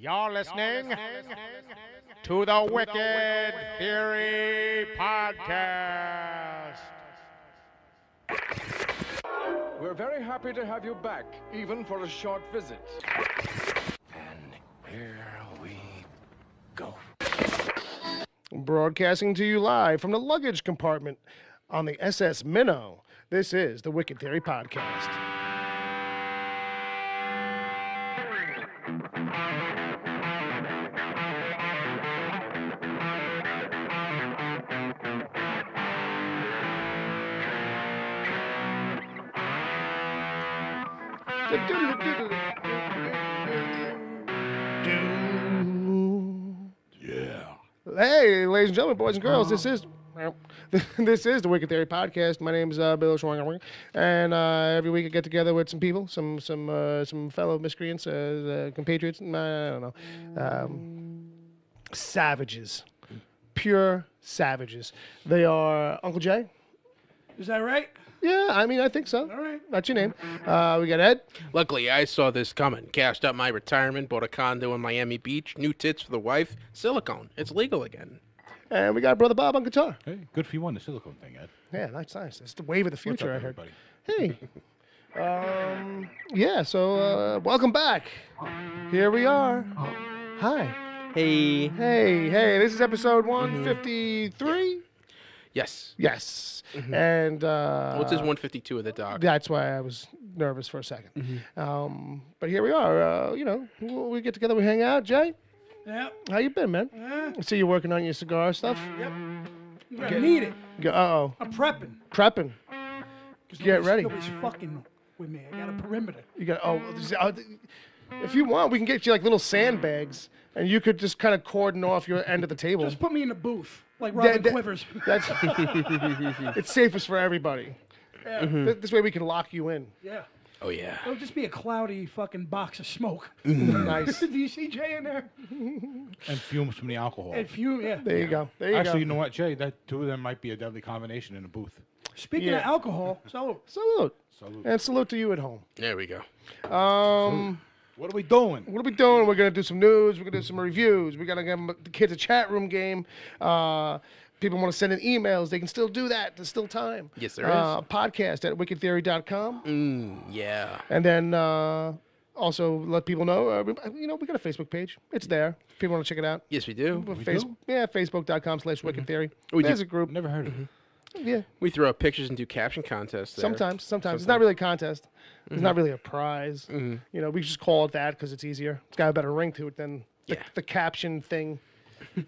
You're listening to the Wicked Theory Podcast. We're very happy to have you back, even for a short visit. And here we go. Broadcasting to you live from the luggage compartment on the SS Minnow. This is the Wicked Theory Podcast. Yeah. Hey, ladies and gentlemen, boys and girls, this is the Wicked Theory Podcast. My name is Bill Schwang, and every week I get together with some people, some fellow miscreants, compatriots. I don't know, savages, pure savages. They are Uncle Jay. Is that right? Yeah, I mean, I think so. All right. That's your name. We got Ed. Luckily, I saw this coming. Cashed out my retirement, bought a condo in Miami Beach, new tits for the wife, silicone. It's legal again. And we got Brother Bob on guitar. Hey, good for you on the silicone thing, Ed. Yeah, that's nice. It's the wave of the What's future, up, I heard. everybody? Hey. Yeah, so welcome back. Here we are. Hi. Hey. Hey, this is episode 153? Yes. Yes. And What's this 152 of the doc? that's why I was nervous for a second. But here we are. We get together, we hang out. Jay, Yeah. how you been, man? I see you working on your cigar stuff. Yep. I need it. Uh-oh. I'm prepping. Prepping. 'Cause Get ready. Nobody's fucking with me. I got a perimeter. You got if you want, we can get you like little sandbags, and you could just kind of cordon off your end of the table. Just put me in the booth, like Robin Quivers. That's it's safest for everybody. Yeah. This way we can lock you in. Yeah. Oh, yeah. It'll just be a cloudy fucking box of smoke. Nice. Do you see Jay in there? And fumes from the alcohol. And fume, yeah. There you go. There you Actually, you go. know what, Jay? That two of them might be a deadly combination in a booth. Speaking Yeah. of alcohol, salute. Salute. Salute. And salute to you at home. There we go. What are we doing? What are we doing? We're gonna do some news. We're gonna do some reviews. We're gonna give the kids a chat room game. People want to send in emails. They can still do that. There's still time. Yes, there is. Podcast at wickedtheory.com. Yeah. And then also let people know, we got a Facebook page. It's there. If people want to check it out. Yes, we do. Yeah, facebook.com/Wicked Theory. We There's do. a group. Never heard of it. Yeah, We throw up pictures and do caption contests there. sometimes. It's not really a contest. It's not really a prize. We just call it that because it's easier. It's got a better ring to it than the caption thing.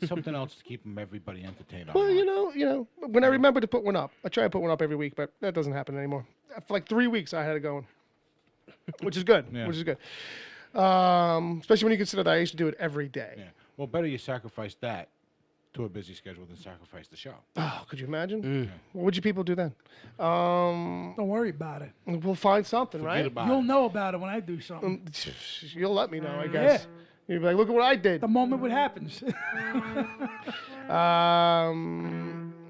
Something else to keep everybody entertained. Well, online. when I remember to put one up, I try to put one up every week, but that doesn't happen anymore. For like 3 weeks, I had it going, which is good. Yeah. Which is good. Especially when you consider that I used to do it every day. Yeah. Well, better you sacrifice that to a busy schedule than sacrifice the show. Oh, could you imagine? What would you people do then? Don't worry about it. We'll find something, Forget right? about You'll it. know about it when I do something. You'll let me know, I guess. You'll be like, look at what I did. The moment it happens.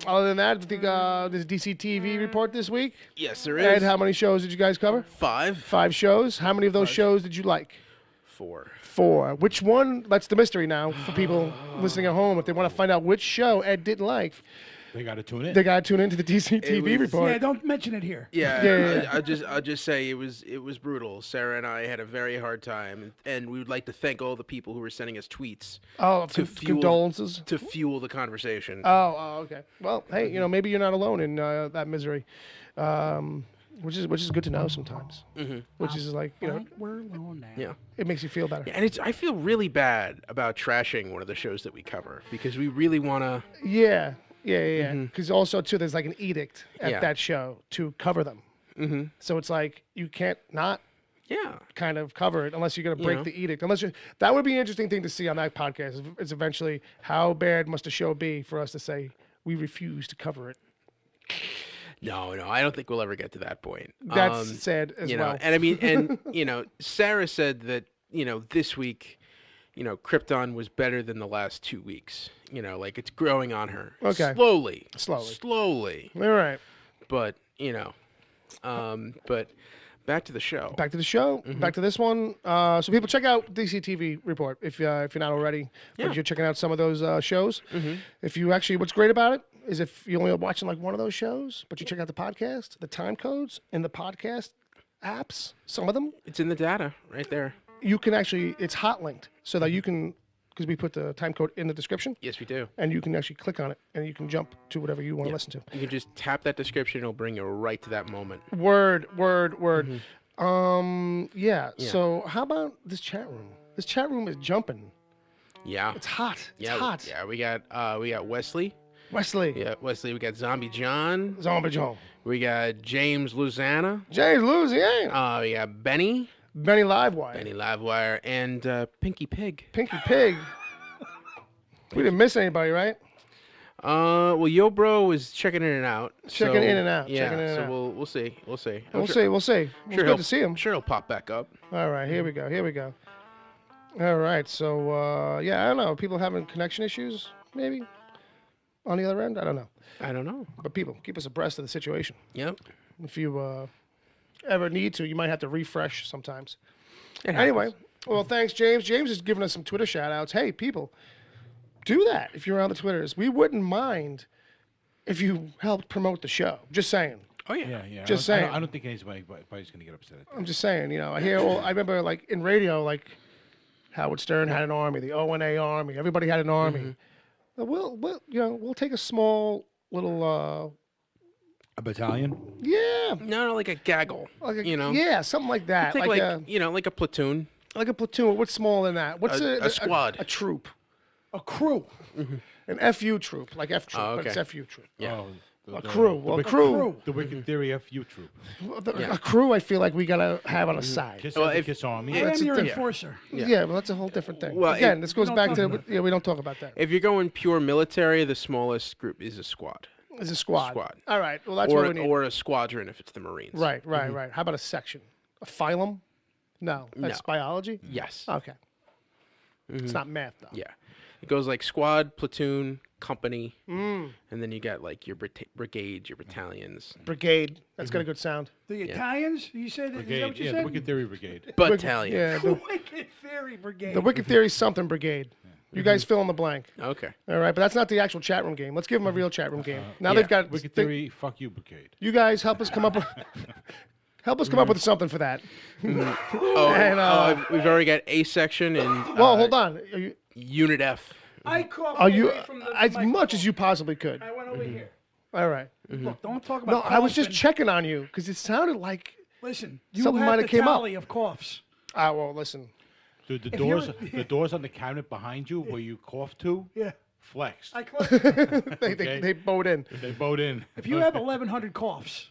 Other than that, I think there's a DC TV report this week. Yes, there is. Ed, how many shows did you guys cover? 5. 5 shows. How many of those shows did you like? 4. 4. Which one? That's the mystery now for people listening at home. If they want to find out which show Ed didn't like, They got to tune in. they got to tune into the DC TV was- report. Yeah, don't mention it here. Yeah, I'll just say it was brutal. Sarah and I had a very hard time, and we would like to thank all the people who were sending us tweets Oh, to fuel- condolences. to fuel the conversation. Oh, okay. Well, hey, maybe you're not alone in that misery, which is good to know sometimes. Which is like, We're alone now. Yeah. it makes you feel better. And I feel really bad about trashing one of the shows that we cover because we really want to. Yeah. Because also too, there's like an edict at Yeah. that show to cover them. So it's like you can't not Yeah. kind of cover it unless you're going to break know. the edict. That would be an interesting thing to see on that podcast. Is eventually how bad must a show be for us to say we refuse to cover it. No, I don't think we'll ever get to that point. That's sad as well. And I mean, and Sarah said that this week, Krypton was better than the last 2 weeks. Like it's growing on her. Okay. Slowly. All right. But but Back to the show. Back to the show. Back to this one. So people check out DCTV Report if you're not already. Yeah. If you're checking out some of those shows. If you actually, what's great about it is if you're only watching like one of those shows, but you check out the podcast, the time codes in the podcast apps, some of them, It's in the data right there. you can actually, it's hot linked so that you can, because we put the time code in the description, Yes, we do. and you can actually click on it and you can jump to whatever you want to listen to. You can just tap that description; it'll bring you right to that moment. Word. Yeah. So how about this chat room? This chat room is jumping. Yeah. It's hot. It's Yeah. hot. Yeah. We got Wesley. Wesley. Yeah, Wesley. We got Zombie John. Zombie Joe. We got James Louisiana. James Louisiana. We got Benny. Benny Livewire. Benny Livewire and Pinky Pig. Pinky Pig. We didn't miss anybody, right? Well, Yo Bro was checking in and out. Checking in and out, Yeah. checking in and so out. we'll see. We'll see. We'll see. It's Sure good to see him. I'm sure he'll pop back up. All right, here we go. All right, so yeah, I don't know. People having connection issues, maybe on the other end. I don't know. I don't know. But people, keep us abreast of the situation. Yep. If you ever need to, you might have to refresh sometimes. It Anyway, happens. well, thanks, James. James is giving us some Twitter shout outs. Hey, people, do that if you're on the Twitters. We wouldn't mind if you helped promote the show. Just saying. Oh yeah. Yeah. Just I don't- saying. I don't think anybody's going to get upset at that. I'm just saying, I hear, I remember like in radio, like Howard Stern had an army, the O&A army, everybody had an army. We'll take a small little, A battalion? yeah, No, like a gaggle. like you something like that. Take Like like a platoon. a platoon. What's smaller than that? What's A squad. A troop. A crew. An FU troop, like F troop, Oh, but it's okay. FU troop. Yeah. Oh, A crew. Well, wicked, crew. The Wicked Theory FU troop. A crew, I feel like we gotta have on a side. Kiss, Well, Kiss Army. I That's am a your thing. enforcer. Yeah, well, that's a whole different thing. Well, Again, this goes don't back talk to about we don't talk about that. If you're going pure military, the smallest group is a squad. It's a squad. Squad. All right. Well, that's or what we need. or a squadron if it's the Marines. Right. How about a section? A phylum? No, that's No. biology. Yes. Okay. It's not math though. Yeah. It goes like squad, platoon, company, and then you got like your brigades, your battalions, Brigade. That's got a good sound. The Italians, you said? Is that Brigade. what you Yeah, said? the Wicked Theory Brigade. battalion. Yeah. The Wicked Theory Brigade. The Wicked Theory something brigade. You guys fill in the blank. Okay. All right, but that's not the actual chat room game. Let's give them a real chat room game. Now Yeah. they've got Wicked Theory, fuck you, Brigade. You guys help us come up with with something for that. Oh, And, we've already got A section and Well, hold on. Unit F. I coughed Are you away from the as microphone. much as you possibly could? I went over here. All right. Look, don't talk about No, I was just coughing. checking on you because it sounded like. Listen, you something had might the have came up. tally of coughs. Well, listen. Dude, the you're- doors on the cabinet behind you where you cough to, Yeah. flexed. I closed. They bowed in. They bowed in. If you have 1,100 coughs,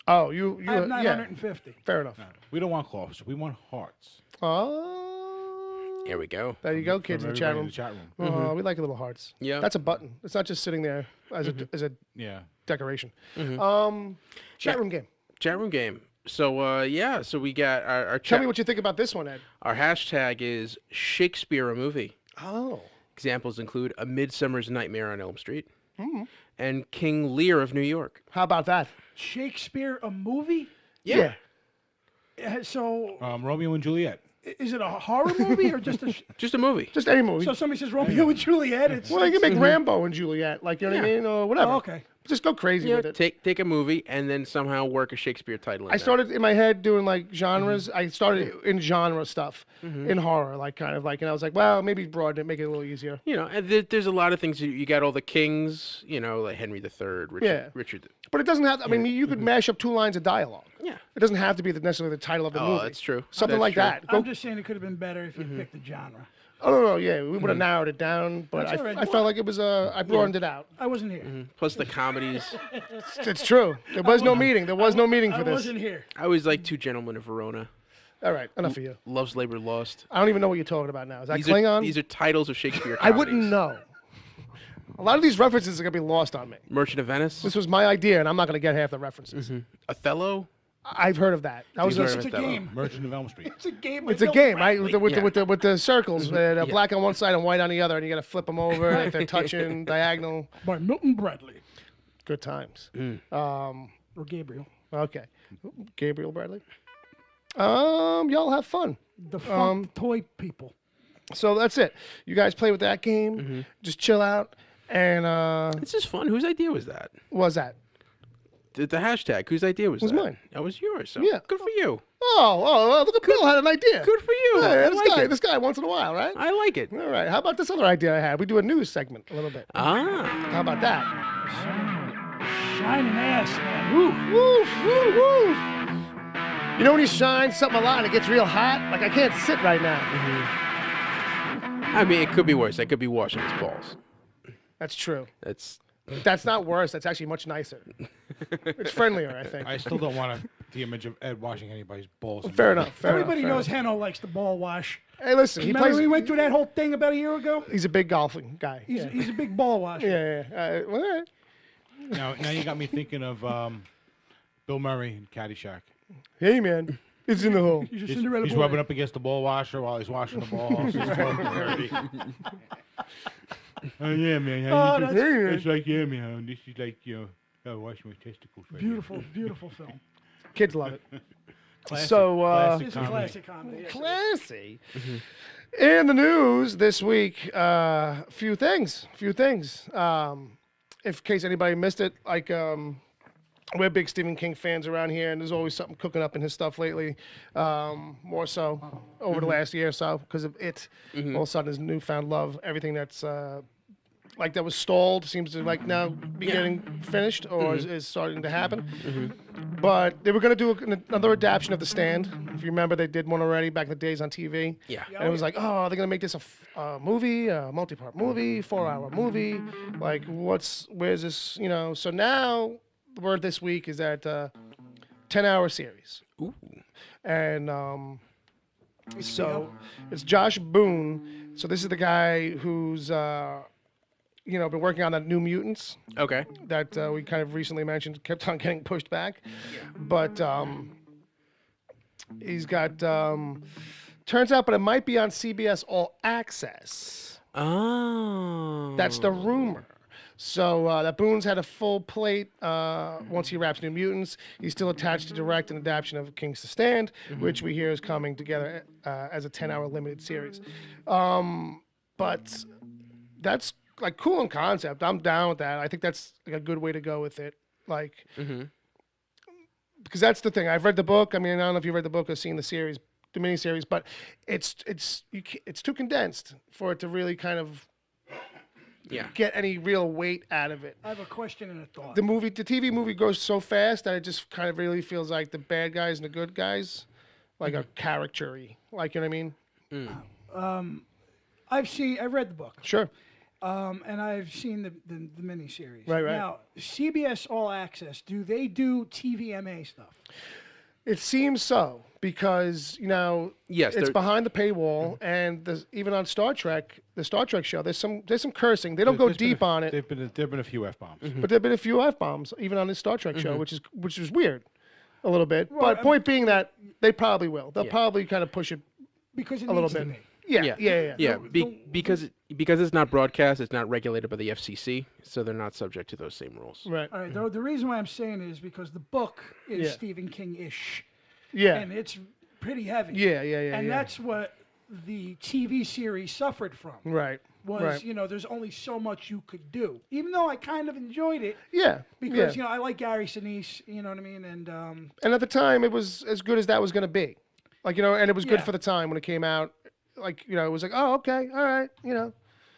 Oh, you I have yeah. 950. Fair enough. We don't want coughs. We want hearts. Oh. Here we go. There you go, kids in From the chat everybody room. in the chat room. Oh, we like little hearts. Yeah. That's a button. It's not just sitting there as a Yeah. decoration. Mm-hmm. Chat room game. Chat room game. So so we got our Tell chat. me what you think about this one, Ed. Our hashtag is Shakespeare A Movie. Oh. Examples include A Midsummer's Nightmare on Elm Street Mm-hmm. and King Lear of New York. How about that? Shakespeare a movie? Yeah. So Romeo and Juliet. is it a horror movie or just a? Just a movie. Just any movie. So somebody says Romeo and Juliet. It's Well, you can make Rambo and Juliet, like, you know what I mean, or whatever. Oh, okay. Just go crazy Yeah, with it. take a movie and then somehow work a Shakespeare title in I there. started in my head doing like genres. Mm-hmm. I started in genre stuff, in horror, like kind of like, and I was like, well, maybe broaden it, make it a little easier. You know, and there's a lot of things. You got all the kings, you know, like Henry III, Yeah. Richard. But it doesn't have. I mean, you could mash up 2 lines of dialogue. Yeah. It doesn't have to be necessarily the title of the Oh, movie. that's true. Something That's like true. that. Go, I'm just saying it could have been better if you picked a genre. oh no, yeah, we would have narrowed it down, but That's all right. I felt like it was. I broadened it out. I wasn't here. Plus the comedies. It's true. There was no meeting. There was no meeting I for this. wasn't here. I always like Two Gentlemen of Verona. All right, enough of you. Loves Labor Lost. I don't even know what you're talking about now. Is that These Klingon? These are titles of Shakespeare. I Comedies. wouldn't know. A lot of these references are gonna be lost on me. Merchant of Venice. This was my idea, and I'm not gonna get half the references. Othello. I've heard of that. That was You've a, heard It's a of Othello. game. Merchant of Elm Street. It's a game. it's a game, right? With the circles, Yeah. black on one side and white on the other, and you got to flip them over if they're touching diagonal. By Milton Bradley Good times. or Gabriel. Okay, Gabriel Bradley. Y'all have fun. The funk toy people. So that's it. You guys play with that game. Just chill out. And This is fun. Whose idea was that? what was that? The hashtag. Whose idea was that? mine. That was yours. So Yeah. Good for you. Oh, look at Bill had an idea. Good for you. Hey, I this like guy, it. this guy once in a while, right? I like it. All right. How about this other idea I had? We do a news segment a little bit. Ah. How about that? Shining ass, man. Woo. Woo, woo, woo. You know when you shine something a lot and it gets real hot? Like I can't sit right now. I mean, it could be worse. I could be washing his balls. That's true. That's not worse. That's actually much nicer. It's friendlier, I think. I still don't want the image of Ed washing anybody's balls. Fair enough. Everybody knows Heno likes the ball wash. Hey, listen, he Remember plays. we went through that whole thing about a year ago? He's a big golfing guy. He's a big ball washer. Yeah. Well, all right. Now you got me thinking of Bill Murray in Caddyshack. Hey, man, it's in the hole. He's a Cinderella He's boy. rubbing up against the ball washer while he's washing the balls. Oh yeah, man. How you do? It's like man. This is like I wash my testicles. Right Beautiful, beautiful film. Kids love it. Classic, So, classic It's a comedy. classic comedy. yes. Classy. In the news this week, few things. In case anybody missed it, like we're big Stephen King fans around here, and there's always something cooking up in his stuff lately. More so over the last year or so because of it. All of a sudden, his newfound love, everything that's like that was stalled seems to like now be getting finished or is starting to happen. But they were going to do another adaptation of The Stand. If you remember, they did one already back in the days on TV. Yeah. And it was like, oh, they're going to make this a movie, a multi-part movie, 4-hour movie. Like, where's this, So now the word this week is that 10-hour series. Ooh. And so it's Josh Boone. So this is the guy who's been working on that New Mutants Okay. that we kind of recently mentioned, kept on getting pushed back. But he's got turns out, but it might be on CBS All Access. Oh. That's the rumor. So that Boone's had a full plate once he wraps New Mutants. He's still attached to direct an adaptation of King's The Stand, which we hear is coming together as a 10-hour limited series. But that's like cool in concept. I'm down with that. I think that's like a good way to go with it. Like, because that's the thing. I've read the book. I mean, I don't know if you read the book or seen the series, the miniseries, but it's too condensed for it to really kind of get any real weight out of it. I have a question and a thought. The TV movie goes so fast that it just kind of really feels like the bad guys and the good guys, like a caricature-y. Like, you know what I mean? I've read the book. Sure. And I've seen the miniseries. Right. Now, CBS All Access, do they do TVMA stuff? It seems so because Yes, it's they're- behind the paywall, and even on Star Trek, the Star Trek show, there's some cursing. They don't go deep on it, There've been a few F-bombs. but there've been a few F-bombs even on this Star Trek show, which is weird, a little bit. Well, but point being that they probably will. They'll probably kind of push it Because it a little needs bit. to be. Yeah. Because it's not broadcast, it's not regulated by the FCC, so they're not subject to those same rules. Right. All right. The reason why I'm saying it is because the book is Yeah. Stephen King-ish. Yeah. And it's pretty heavy. Yeah. And that's what the TV series suffered from. Right. Was, there's only so much you could do. Even though I kind of enjoyed it. Yeah. Because, I like Gary Sinise, you know what I mean? And at the time, it was as good as that was going to be. Like, and it was good Yeah. for the time when it came out. Like, it was like, oh, okay, all right,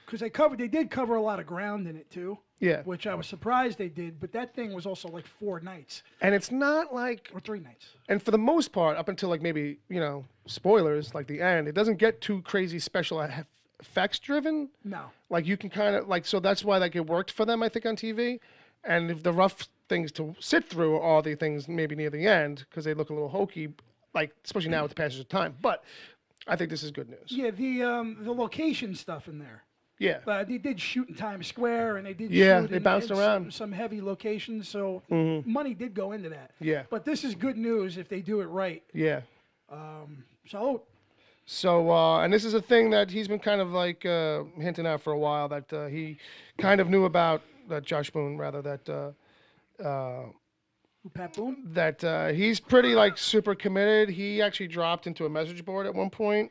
because they did cover a lot of ground in it too. Yeah. Which I was surprised they did, but that thing was also like 4 nights And it's not like, or 3 nights. and for the most part, up until like maybe, spoilers, like the end, it doesn't get too crazy special effects driven. No. Like you can kind of so that's why like it worked for them, I think, on TV. And if the rough things to sit through are all the things maybe near the end because they look a little hokey, like especially now with the passage of time. But I think this is good news. Yeah, the location stuff in there. Yeah. They did shoot in Times Square, and they did Yeah, shoot they in, bounced in around. some heavy locations, so money did go into that. Yeah. But this is good news if they do it right. Yeah. So So, and this is a thing that he's been kind of like hinting at for a while that he kind of knew about, that Josh Boone, rather, that Pat Boone? that he's pretty like super committed. He actually dropped into a message board at one point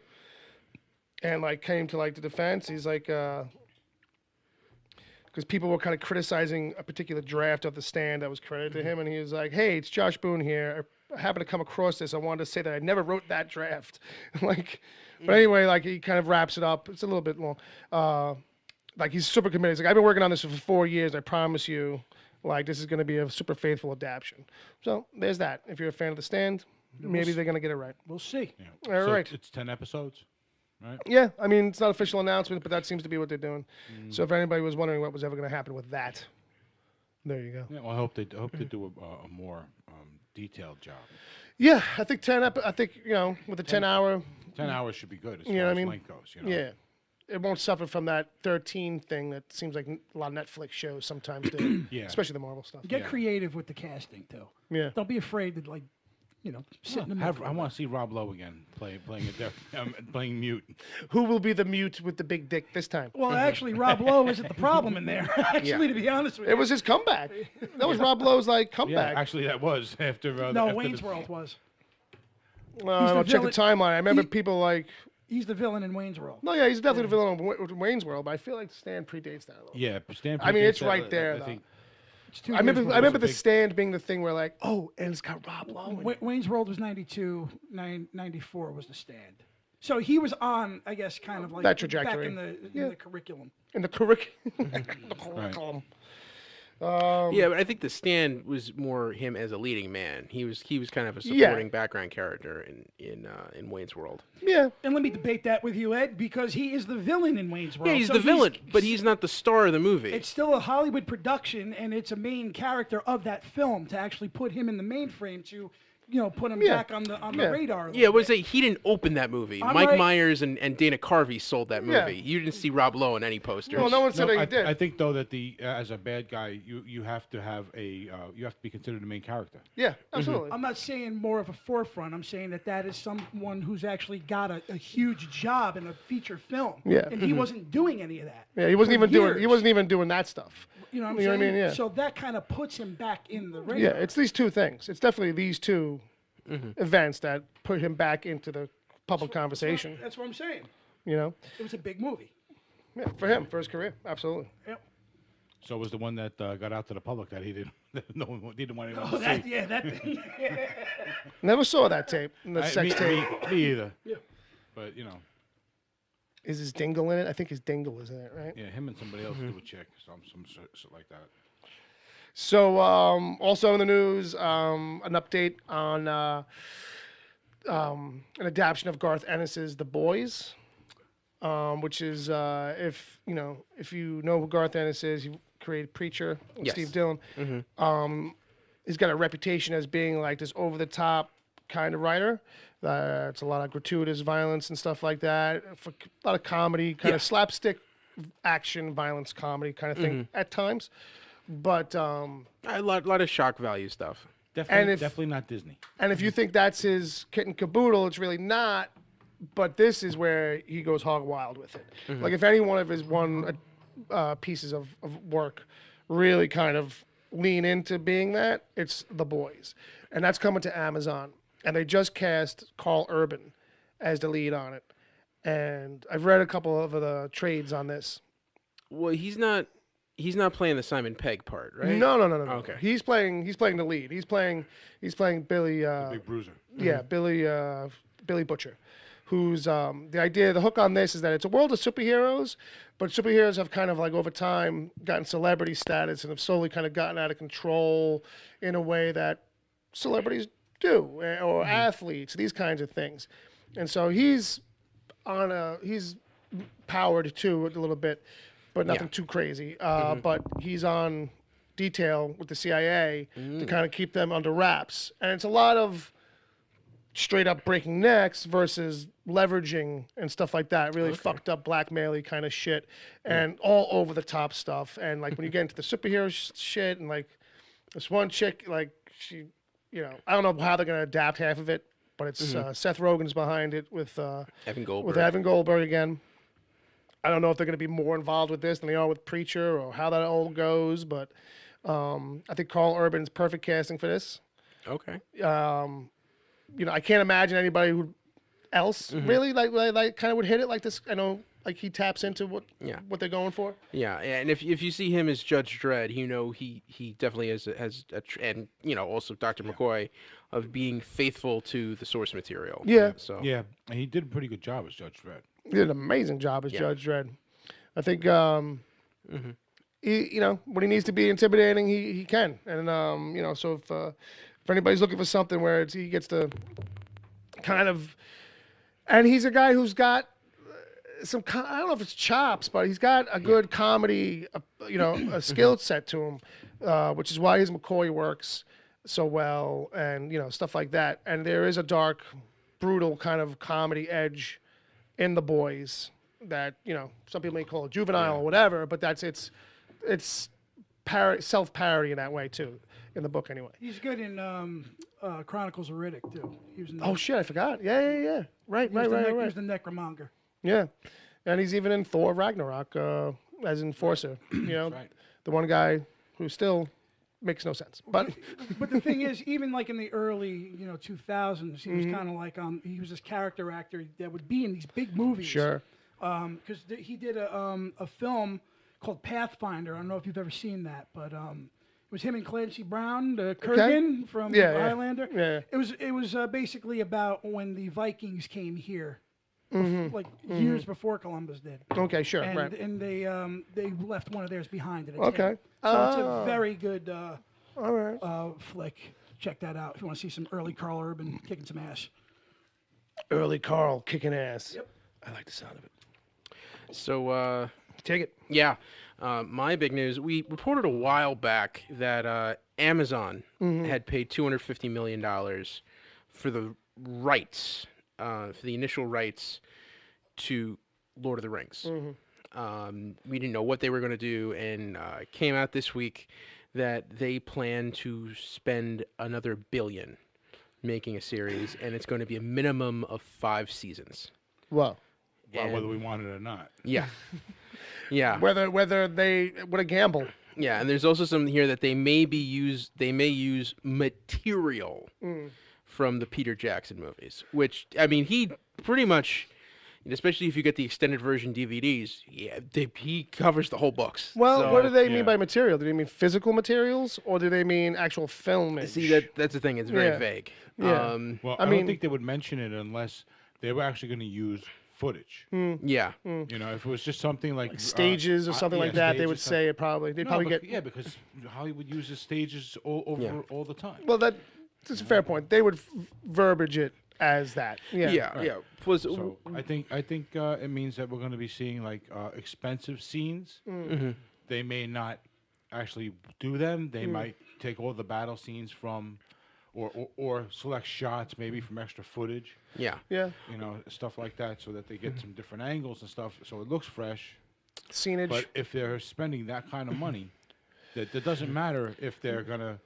and like came to like the defense. He's like, because people were kind of criticizing a particular draft of The Stand that was credited to him, and he was like, "Hey, it's Josh Boone here. I happened to come across this. I wanted to say that I never wrote that draft." Like, but anyway, like he kind of wraps it up. It's a little bit long. Like he's super committed. He's like, "I've been working on this for 4 years. I promise you, like this is going to be a super faithful adaptation." So there's that. If you're a fan of The Stand, maybe they're going to get it right. We'll see. All So right. It's 10 episodes, right? Yeah, I mean it's not official announcement, but that seems to be what they're doing. So if anybody was wondering what was ever going to happen with that, there you go. Yeah. Well, I hope they do a more detailed job. Yeah, I think 10. I think with the 10-hour. 10 hours should be good as You far know what as I mean? length goes. Yeah, it won't suffer from that 13 thing that seems like a lot of Netflix shows sometimes do. Yeah. Especially the Marvel stuff. Get creative with the casting, too. Yeah. Don't be afraid to, like, sit in the middle. I want to see Rob Lowe again playing playing mute. Who will be the mute with the big dick this time? Well, actually, Rob Lowe isn't the problem in there. Actually, to be honest with you. It was his comeback. That was Rob Lowe's like Yeah, comeback. actually, that was after. No, after Wayne's the, World was. I'll check the villain- timeline. I remember people like, He's the villain in Wayne's World. no, yeah, he's definitely the villain of Wayne's World, but I feel like The Stand predates that a little. Yeah, Stan I mean, it's predates that, right there, I though. think. It's 2 I years remember before. The Stand being the thing where like, oh, and it's got Rob Lowe. in it. Wayne's World was 92, 94 was The Stand. So he was on, I guess, kind of like That trajectory. back in the curriculum. In the curriculum. Yeah, but I think The Stand was more him as a leading man. He was kind of a supporting background character in Wayne's World. Yeah. And let me debate that with you, Ed, because he is the villain in Wayne's World. Yeah, he's So the villain, but he's not the star of the movie. It's still a Hollywood production, and it's a main character of that film to actually put him in the mainframe to, put him back on the radar. Yeah, was it? He didn't open that movie. I'm Mike right. Myers and Dana Carvey sold that movie. Yeah. You didn't see Rob Lowe in any posters. Well, no one said that I, he did. I think though that as a bad guy, you have to have you have to be considered the main character. Yeah, absolutely. I'm not saying more of a forefront. I'm saying that is someone who's actually got a huge job in a feature film. Yeah. And he wasn't doing any of that. Yeah, he wasn't for even doing that stuff. You know what I'm You know saying? what I mean? Yeah. So that kind of puts him back in the radar. Yeah, it's these two things. It's definitely these two events that put him back into the public conversation. That's what I'm saying. You know, It was a big movie. yeah, for him, for his career, absolutely. Yep. So it was the one that got out to the public that he didn't. No one didn't want anyone Oh, to see. that thing. Never saw that tape, the sex tape. Me either. Yeah. But Is his dingle in it? I think his dingle is in it, right? yeah, him and somebody else do a chick, some shit like that. So, also in the news, an update on an adaptation of Garth Ennis's The Boys, which is if you know who Garth Ennis is, he created Preacher with Yes. Steve Dillon. He's got a reputation as being like this over-the-top kind of writer. It's a lot of gratuitous violence and stuff like that. For a lot of comedy, kind of slapstick action, violence, comedy kind of thing at times. But A lot of shock value stuff. Definitely not Disney. and if you think that's his kit and caboodle, it's really not. But this is where he goes hog wild with it. Like if any one of his pieces of work really kind of lean into being that, it's The Boys. And that's coming to Amazon. And they just cast Carl Urban as the lead on it. And I've read a couple of the trades on this. Well, he's not playing the Simon Pegg part, right? No. Okay. He's playing the lead. He's playing Billy. Big bruiser. Yeah, Billy Butcher, who's the hook on this is that it's a world of superheroes, but superheroes have kind of like over time gotten celebrity status and have slowly kind of gotten out of control in a way that celebrities do, or athletes, these kinds of things. And so he's powered too a little bit, but nothing too crazy. But he's on detail with the CIA to kind of keep them under wraps. And it's a lot of straight up breaking necks versus leveraging and stuff like that. Really fucked up blackmail-y kind of shit and all over the top stuff. And like when you get into the superhero shit and like this one chick, like she, I don't know how they're going to adapt half of it, but it's Seth Rogen's behind it with Evan Goldberg. With Evan Goldberg again. I don't know if they're going to be more involved with this than they are with Preacher or how that all goes, but I think Carl Urban's perfect casting for this. Okay. I can't imagine anybody who else really like kind of would hit it like this. I know like he taps into what they're going for. Yeah, and if you see him as Judge Dredd, he definitely has and also Dr. McCoy of being faithful to the source material. Yeah. So Yeah, and he did a pretty good job as Judge Dredd. He did an amazing job as Judge Dredd. I think he, when he needs to be intimidating, he can. And so if anybody's looking for something where he gets to kind of, and he's a guy who's got some, I don't know if it's chops, but he's got a good comedy, a skill set to him, which is why his McCoy works so well, and stuff like that. And there is a dark, brutal kind of comedy edge in The Boys that some people may call it juvenile or whatever, but it's self-parody in that way too, in the book anyway. He's good in Chronicles of Riddick too. He was in Oh shit, I forgot. Yeah. Right. He was the necromonger. Yeah, and he's even in Thor Ragnarok as Enforcer. Right. The one guy who still makes no sense. But the thing is, even like in the early 2000s, he was kind of like he was this character actor that would be in these big movies. Sure. Because he did a film called Pathfinder. I don't know if you've ever seen that, but it was him and Clancy Brown, the Kurgan from Highlander. Yeah. It was basically about when the Vikings came here. Years before Columbus did. Okay, sure, and, right. And they left one of theirs behind. Okay. So it's a very good All right. flick. Check that out if you want to see some early Carl Urban kicking some ass. Early Carl kicking ass. Yep. I like the sound of it. So Take it. yeah, my big news. We reported a while back that Amazon had paid $250 million for the rights. For the initial rights to Lord of the Rings. We didn't know what they were going to do, and it came out this week that they plan to spend another $1 billion making a series, and it's going to be a minimum of 5 seasons. Well, Whether we want it or not. Yeah. Yeah. whether they what a gamble. Yeah, and there's also something here that they may use material from the Peter Jackson movies, which, I mean, he pretty much, especially if you get the extended version DVDs, he covers the whole books. Well, So, what do they mean by material? Do they mean physical materials, or do they mean actual film? see, that's the thing. It's very vague. Yeah. Well, I I mean- don't think they would mention it unless they were actually going to use footage. Yeah. If it was just something like stages or something like that, they would stages, say it probably. They'd probably get. Yeah, because Hollywood uses stages all the time. Well, that's a fair point. They would verbiage it as that. Yeah. Yeah. Plus, So I think it means that we're going to be seeing like expensive scenes. They may not actually do them. They might take all the battle scenes from, or select shots maybe from extra footage. yeah. Yeah. Stuff like that, so that they get some different angles and stuff, so it looks fresh. Scenage. But if they're spending that kind of money, that it doesn't matter if they're gonna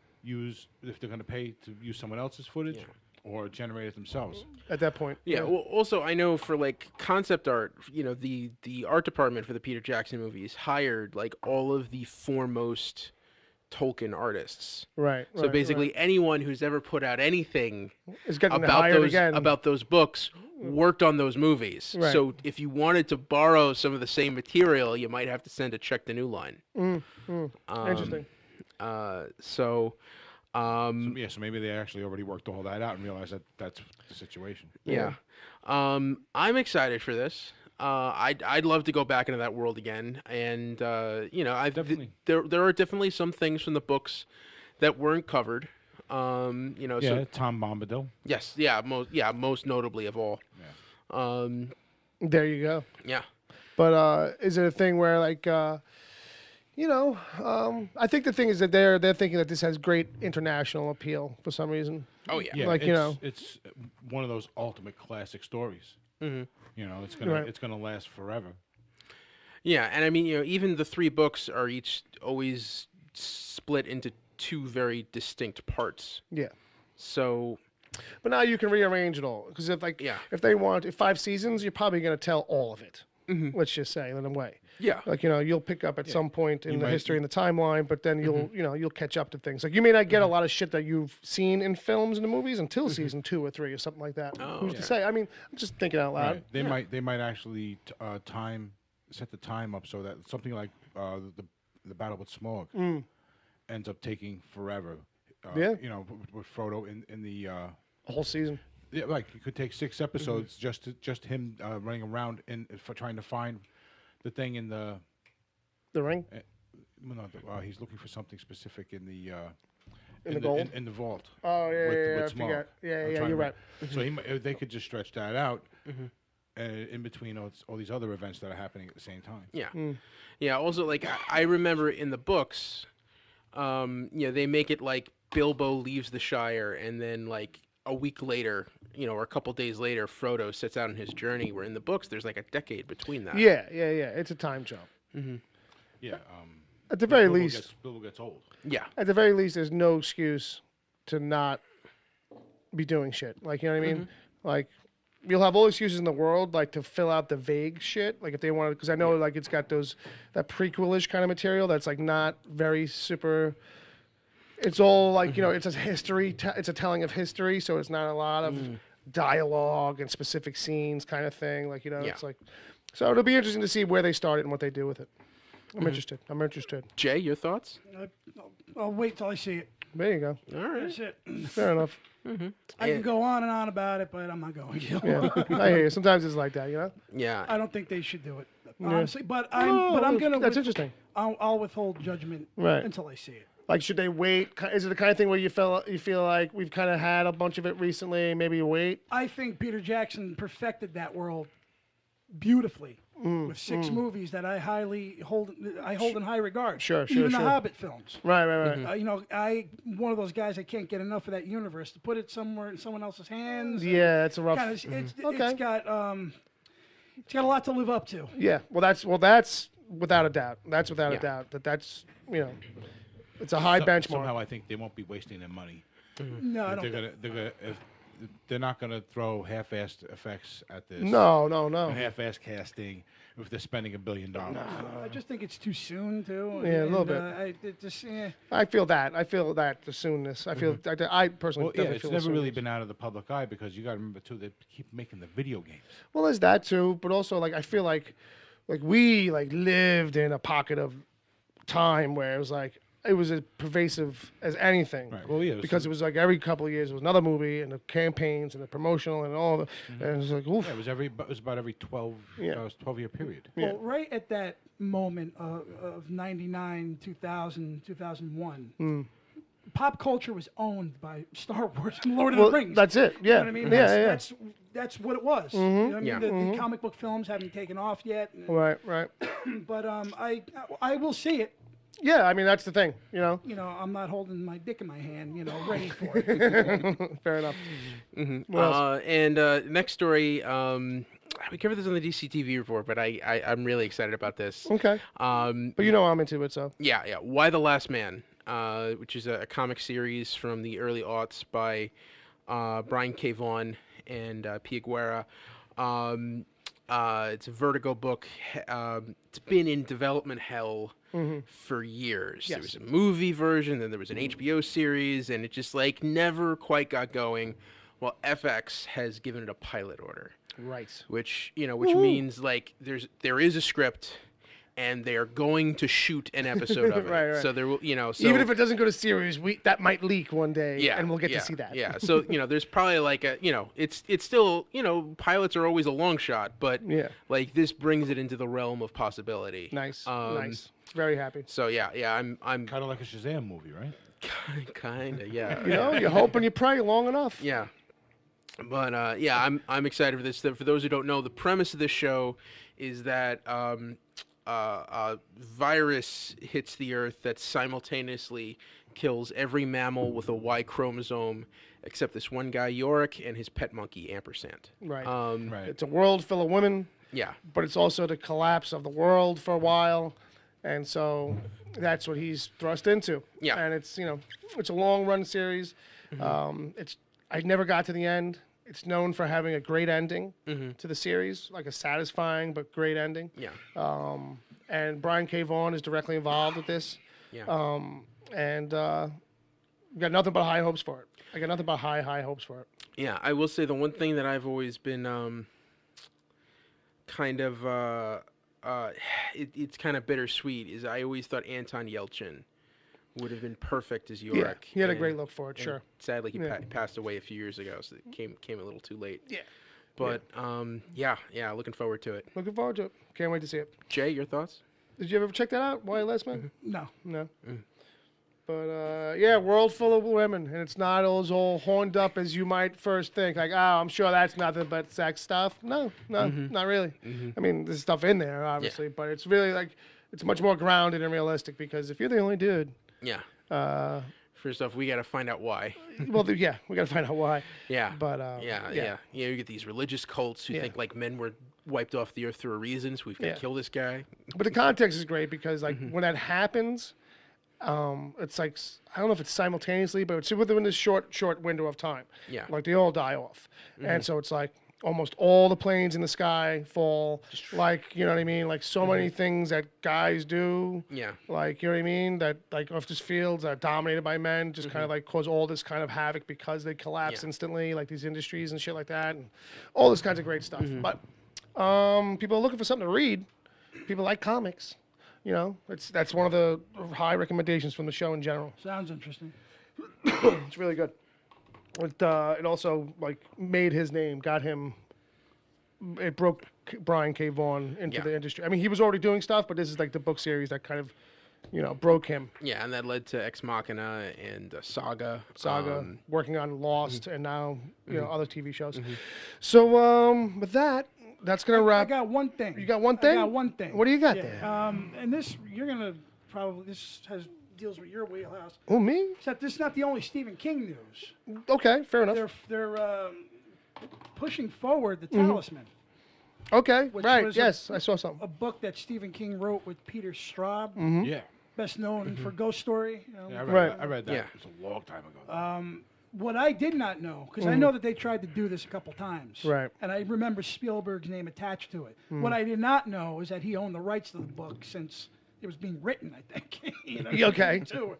pay to use someone else's footage or generate it themselves. At that point. Yeah. Well, also, I know for like concept art, the art department for the Peter Jackson movies hired like all of the foremost Tolkien artists. Right. So basically, anyone who's ever put out anything It's getting about hired those again. about those books worked on those movies. Right. So if you wanted to borrow some of the same material, you might have to send a check to New Line. Interesting. So So maybe they actually already worked all that out and realized that that's the situation. yeah. I'm excited for this. I'd love to go back into that world again, and Definitely. there are definitely some things from the books that weren't covered. Tom Bombadil. Yes, most notably of all. Yeah. There you go. Yeah. But is it a thing where like I think the thing is that they're thinking that this has great international appeal for some reason. Oh yeah. Yeah, Like, it's one of those ultimate classic stories. It's gonna last forever. Yeah, and I mean, even the 3 books are each always split into 2 very distinct parts. Yeah. So, But now you can rearrange it all because if they want 5 seasons, you're probably going to tell all of it. Let's just say, in a way. Yeah. Like, you'll pick up at some point in the history and the timeline, but then you'll catch up to things. Like, you may not get a lot of shit that you've seen in films and the movies until season 2 or 3 or something like that. Who's to say? I mean, I'm just thinking out loud. Right. They might actually set the time up so that something like the battle with Smaug ends up taking forever. With Frodo in the A whole season. Yeah, like it could take 6 episodes just him running around for trying to find the thing in the ring. He's looking for something specific in the gold? in the vault. Oh yeah, with I Smaug. forget. Yeah, you're right. So they could just stretch that out in between all these other events that are happening at the same time. Yeah, yeah. Also, like I remember in the books, they make it like Bilbo leaves the Shire, and then like a week later, or a couple days later, Frodo sets out on his journey. Where in the books, there's like a decade between that. Yeah. It's a time jump. Yeah. At the very least, Bilbo gets old. Yeah. At the very least, there's no excuse to not be doing shit. Like, you know what I mean? Like, you'll have all excuses in the world, like to fill out the vague shit. Like if they wanted, because I know like it's got that prequelish kind of material that's like not very super. It's all like it's a history. It's a telling of history, so it's not a lot of dialogue and specific scenes kind of thing. Like it's like. So it'll be interesting to see where they started and what they do with it. I'm interested. Jay, your thoughts? I'll wait till I see it. There you go. All right. That's it. Fair enough. I can go on and on about it, but I'm not going to. Yeah, I hear you. Sometimes it's like that, Yeah. I don't think they should do it, honestly. But I'm gonna. That's interesting. I'll withhold judgment until I see it. Like, should they wait? Is it the kind of thing where you feel like we've kind of had a bunch of it recently? Maybe you wait. I think Peter Jackson perfected that world beautifully with 6 movies that I hold in high regard. Sure. Even the Hobbit films. Right. One of those guys I can't get enough of that universe. To put it somewhere in someone else's hands. Yeah, it's a rough. It's got a lot to live up to. Yeah. Well, that's without a doubt. That's without a doubt. That's it's a high benchmark. Somehow I think they won't be wasting their money. No, I don't. They're not going to throw half-assed effects at this. No. And half-assed casting if they're spending $1 billion. I just think it's too soon too. Yeah, a little bit. I feel that. The soonness. I feel. I personally. Well, it's never really been out of the public eye because you got to remember too. They keep making the video games. Well, there's that too, but also like I feel like we lived in a pocket of time where it was as pervasive as anything. Right. Well, yeah. Because it was like every couple of years there was another movie and the campaigns and the promotional and all the and it was like oof. Yeah, it was about every 12-year period. Well, right at that moment of 99, 2000, 2001, pop culture was owned by Star Wars and Lord of the Rings. That's it. Yeah. You know what I mean? Yeah. That's what it was. You know what I mean? The comic book films haven't taken off yet. Right. But I will see it. Yeah, I mean that's the thing, I'm not holding my dick in my hand, ready for it. Fair enough. And next story, we covered this on the DCTV report, but I'm really excited about this. Okay. But I'm into it, so. Yeah. Why the Last Man, which is a comic series from the early aughts by Brian K. Vaughan and Pia Guerra. It's a Vertigo book. It's been in development hell for years. Yes. There was a movie version, then there was an HBO series, and it just never quite got going. Well, FX has given it a pilot order. Right. Which means there is a script, and they are going to shoot an episode of it. Right. So there will, so even if it doesn't go to series, that might leak one day, and we'll get to see that. Yeah. So there's probably it's still pilots are always a long shot, but this brings it into the realm of possibility. Nice. Nice. Very happy. So I'm kind of like a Shazam movie, right? Kind of, yeah. You hope and you pray long enough. Yeah. But I'm excited for this. For those who don't know, the premise of this show is that a virus hits the Earth that simultaneously kills every mammal with a Y chromosome, except this one guy, Yorick, and his pet monkey, Ampersand. Right. Right. It's a world full of women. Yeah. But it's also the collapse of the world for a while, and so that's what he's thrust into. Yeah. And it's it's a long run series. I never got to the end. it's known for having a great ending to the series, like a satisfying but great ending. Yeah. And Brian K. Vaughan is directly involved with this. Yeah. Got nothing but high hopes for it. I got nothing but high hopes for it. Yeah, I will say the one thing that I've always been it's kind of bittersweet is I always thought Anton Yelchin would have been perfect as Yorick. Yeah, he had a and- great look for it, and sure. Sadly, he passed away a few years ago, so it came a little too late. Yeah. But yeah, looking forward to it. Looking forward to it. Can't wait to see it. Jay, your thoughts? Did you ever check that out? Why Last Man? No. No. But yeah, world full of women, and it's not all as all horned up as you might first think. Like, oh, I'm sure that's nothing but sex stuff. No, not really. I mean, there's stuff in there, obviously, but it's really like it's much more grounded and realistic because if you're the only dude, Yeah. First off, we got to find out why. well, yeah, we got to find out why. Yeah. But Yeah, you get these religious cults who think like men were wiped off the earth through a reason, so we've got to kill this guy. But the context is great because like when that happens, it's like I don't know if it's simultaneously, but it's within this short window of time. Yeah. Like they all die off, and so it's like almost all the planes in the sky fall. Like you know what I mean? Like so many things that guys do. Yeah. Like you know what I mean? That like off just fields are dominated by men, just kind of like cause all this kind of havoc because they collapse instantly, like these industries and shit like that, and all this kinds of great stuff. But people are looking for something to read. People like comics. You know, that's one of the high recommendations from the show in general. Sounds interesting. It's really good. It also like made his name, got him. It broke Brian K. Vaughan into the industry. I mean, he was already doing stuff, but this is like the book series that kind of, broke him. Yeah, and that led to Ex Machina and Saga. Working on Lost, and now other TV shows. So with that. That's gonna wrap. I got one thing. You got one thing? I got one thing. What do you got Yeah. there? And this you're gonna probably deals with your wheelhouse. Oh, me? Except this is not the only Stephen King news. Okay, fair enough. They're pushing forward the Talisman, Okay, which right. was Yes, I saw something. a book that Stephen King wrote with Peter Straub, Yeah. best known for Ghost Story. Yeah, Right. I read that. Yeah. It was a long time ago. What I did not know, because I know that they tried to do this a couple times, Right. and I remember Spielberg's name attached to it. What I did not know is that he owned the rights to the book since it was being written, I think. Okay. Too.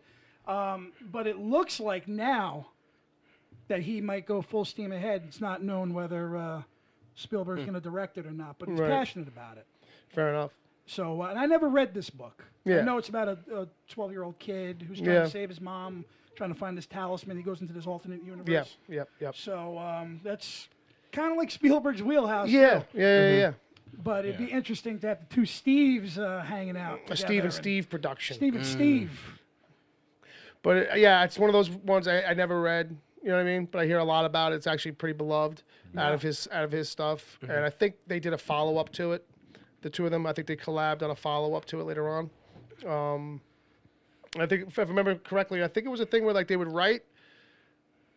But it looks like now that he might go full steam ahead. It's not known whether Spielberg's going to direct it or not, but he's Right. passionate about it. Fair enough. So, and I never read this book. Yeah. I know it's about a 12-year-old kid who's trying to save his mom, trying to find this talisman. He goes into this alternate universe. Yep. So that's kind of like Spielberg's wheelhouse. Yeah, too. yeah. But it'd be interesting to have the two Steves hanging out. A Steve and Steve production. Steve and Steve. But yeah, it's one of those ones I never read. You know what I mean? But I hear a lot about it. It's actually pretty beloved out of his stuff. And I think they did a follow up to it. The two of them, I think they collabed on a follow up to it later on. I think if I remember correctly, I think it was a thing where like they would write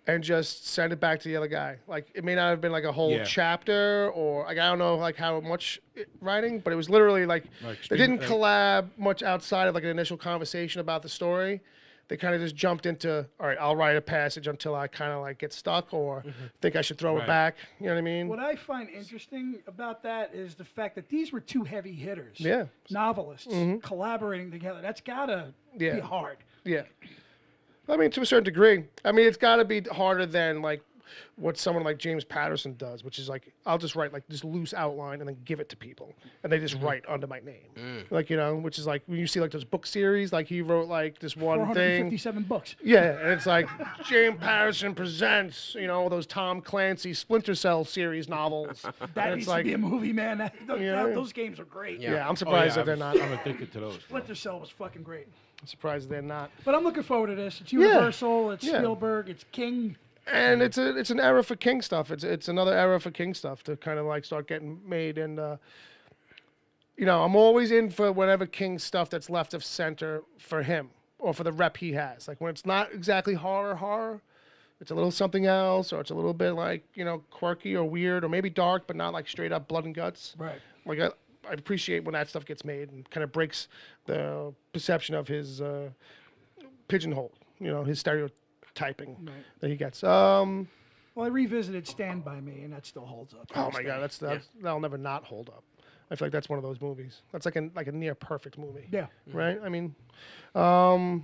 and just send it back to the other guy. Like it may not have been like a whole chapter or like I don't know like how much writing, but it was literally like they didn't collab much outside of like an initial conversation about the story. They kind of just jumped into, all right, I'll write a passage until I kind of like get stuck or think I should throw it back. You know what I mean? What I find interesting about that is the fact that these were two heavy hitters. Yeah. Novelists collaborating together. That's got to be hard. Yeah. I mean, to a certain degree. I mean, it's got to be harder than like what someone like James Patterson does, which is like, I'll just write like this loose outline and then give it to people. And they just write under my name. Like, which is like, when you see like those book series, like he wrote like this one thing. 457 books. Yeah, and it's like James Patterson presents, those Tom Clancy Splinter Cell series novels. That needs to be a movie, man. Those games are great. Yeah, I'm surprised that they're not. I'm addicted to those. Splinter Cell was fucking great. I'm surprised they're not. But I'm looking forward to this. It's Universal, it's Spielberg, it's King. And it's an era for King stuff. It's another era for King stuff to kind of like start getting made. And I'm always in for whatever King stuff that's left of center for him or for the rep he has. Like when it's not exactly horror, it's a little something else, or it's a little bit like quirky or weird or maybe dark, but not like straight up blood and guts. Right. Like I appreciate when that stuff gets made and kind of breaks the perception of his pigeonhole. His stereotyping that he gets. Well, I revisited Stand By Me, and that still holds up. Oh my God, that'll never not hold up. I feel like that's one of those movies. That's like a near perfect movie. Yeah. Right. I mean, all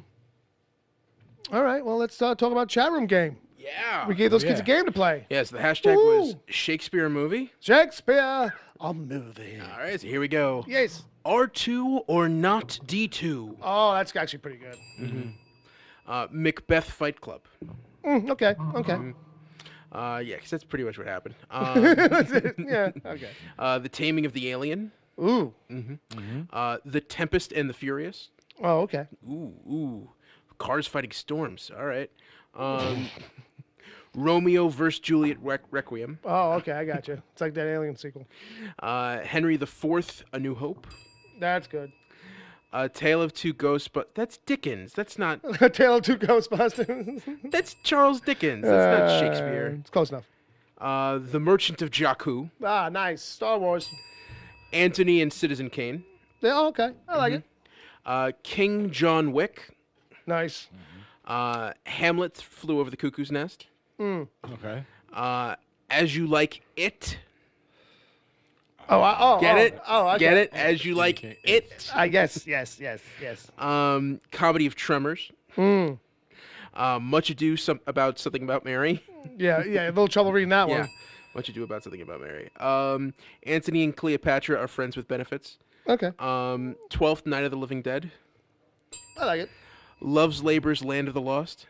right. Well, let's talk about chat room game. Yeah. We gave those kids a game to play. Yes, the hashtag was Shakespeare A Movie. Shakespeare A Movie. All right, so here we go. Yes. R2 or not D2? Oh, that's actually pretty good. Macbeth Fight Club. Okay. Yeah, because that's pretty much what happened. Yeah. Okay. The Taming of the Alien. Ooh. The Tempest and the Furious. Oh, okay. Ooh. Cars Fighting Storms. All right. Romeo vs. Juliet Requiem. Oh, okay. I got you. It's like that Alien sequel. Henry IV, A New Hope. That's good. Tale of Two Ghosts, but that's Dickens. That's not. A Tale of Two Ghostbusters. That's Charles Dickens. That's not Shakespeare. It's close enough. The Merchant of Jakku. Ah, nice. Star Wars. Antony and Citizen Kane. Yeah, oh, okay. I like it. King John Wick. Nice. Hamlet Flew Over the Cuckoo's Nest. Okay. As You Like It. Get it? Oh, Get it? As You Like It. I guess. Yes. Comedy of Tremors. Much Ado About Something About Mary. Yeah. A little trouble reading that Yeah. one. Much Ado About Something About Mary. Antony and Cleopatra Are Friends with Benefits. Okay. 12th Night of the Living Dead. I like it. Love's Labor's Land of the Lost.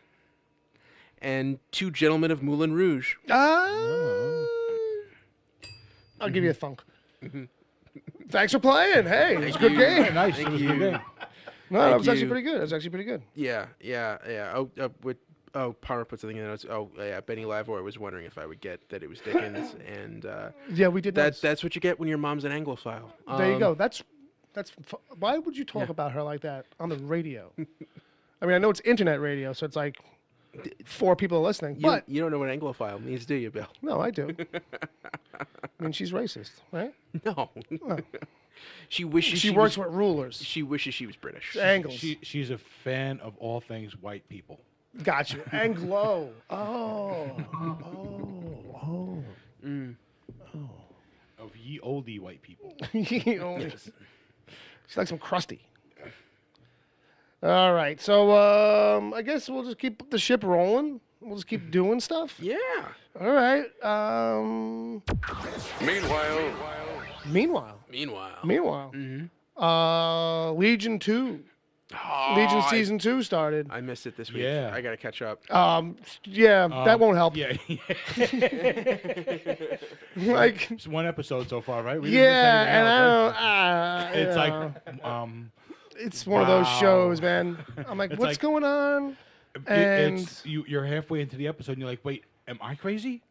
And Two Gentlemen of Moulin Rouge. I'll give you a thunk. Thanks for playing. Hey, it's a good game. Yeah, nice. It was a good game. No, that was you. actually pretty good. That was actually pretty good. Yeah. Power put something in the notes. Benny Lavore was wondering if I would get that it was Dickens, and Yeah, we did that. that's what you get when your mom's an Anglophile. There you go. That's. Why would you talk about her like that on the radio? I mean, I know it's internet radio, so it's like 4 people are listening. But You don't know what Anglophile means, do you, Bill? no, I do. I mean, she's racist, right? No. She wishes She works with rulers. She wishes she was British. Angles. She's a fan of all things white people. Got you. Anglo. Of ye oldie white people. She likes some crusty. All right, so I guess we'll just keep the ship rolling. We'll just keep doing stuff. Yeah. All right. Meanwhile. Legion 2. Legion Season 2 started. I missed it this week. Yeah. I gotta catch up. That won't help. Yeah. Like, It's one episode so far, right? We didn't miss anything and else, I right? don't. It's like it's one of those wow. shows, man. I'm like, It's what's like- going on? And it's you're halfway into the episode and you're like, wait, am I crazy?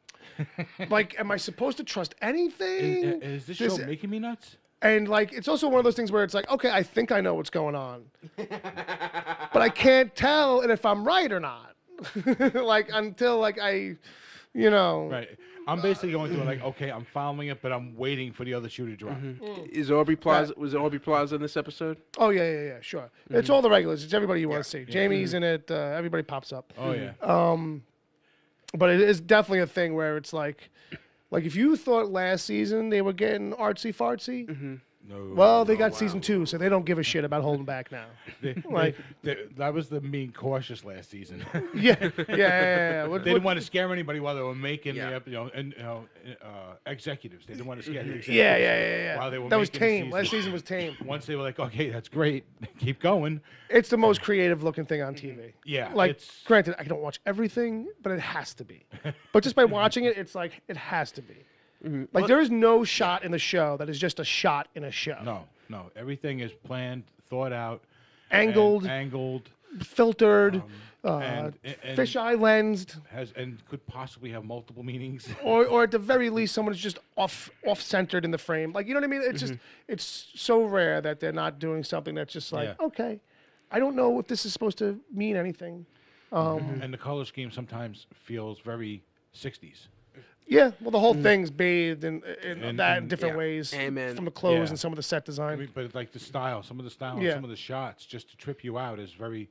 like, am I supposed to trust anything? Is this show making me nuts? And like, it's also one of those things where it's like, okay, I think I know what's going on, but I can't tell if I'm right or not. Like until like Right. I'm basically going through it like, okay, I'm following it, but I'm waiting for the other shoe to drop. Is Aubrey Plaza? Was Aubrey Plaza in this episode? Oh yeah, sure. It's all the regulars. It's everybody you want to see. Jamie's in it. Everybody pops up. Oh yeah. But it is definitely a thing where it's like if you thought last season they were getting artsy fartsy, No. well, they got season 2, so they don't give a shit about holding back now. That was the being cautious last season. Yeah. They didn't want to scare anybody while they were making Yeah. executives. They didn't want to scare the executives. Yeah. While they were That was making the tame. season. Last season was tame. Once they were like, okay, that's great, keep going. It's the most creative looking thing on TV. Yeah, Like, it's- granted, I don't watch everything, but it has to be. But just by watching it, it's like, it has to be. Like, there is no shot in the show that is just a shot in a show. No. Everything is planned, thought out, Angled, angled, filtered, and fisheye lensed, and could possibly have multiple meanings. or at the very least, someone's just off centered in the frame. Like, you know what I mean? It's just, it's so rare that they're not doing something that's just like, Yeah. okay, I don't know if this is supposed to mean anything. And the color scheme sometimes feels very 60s. Yeah, well, the whole thing's bathed in that in different yeah. ways, Amen. from the clothes Yeah. and some of the set design. I mean, but like the style, some of the style, Yeah. some of the shots, just to trip you out, is very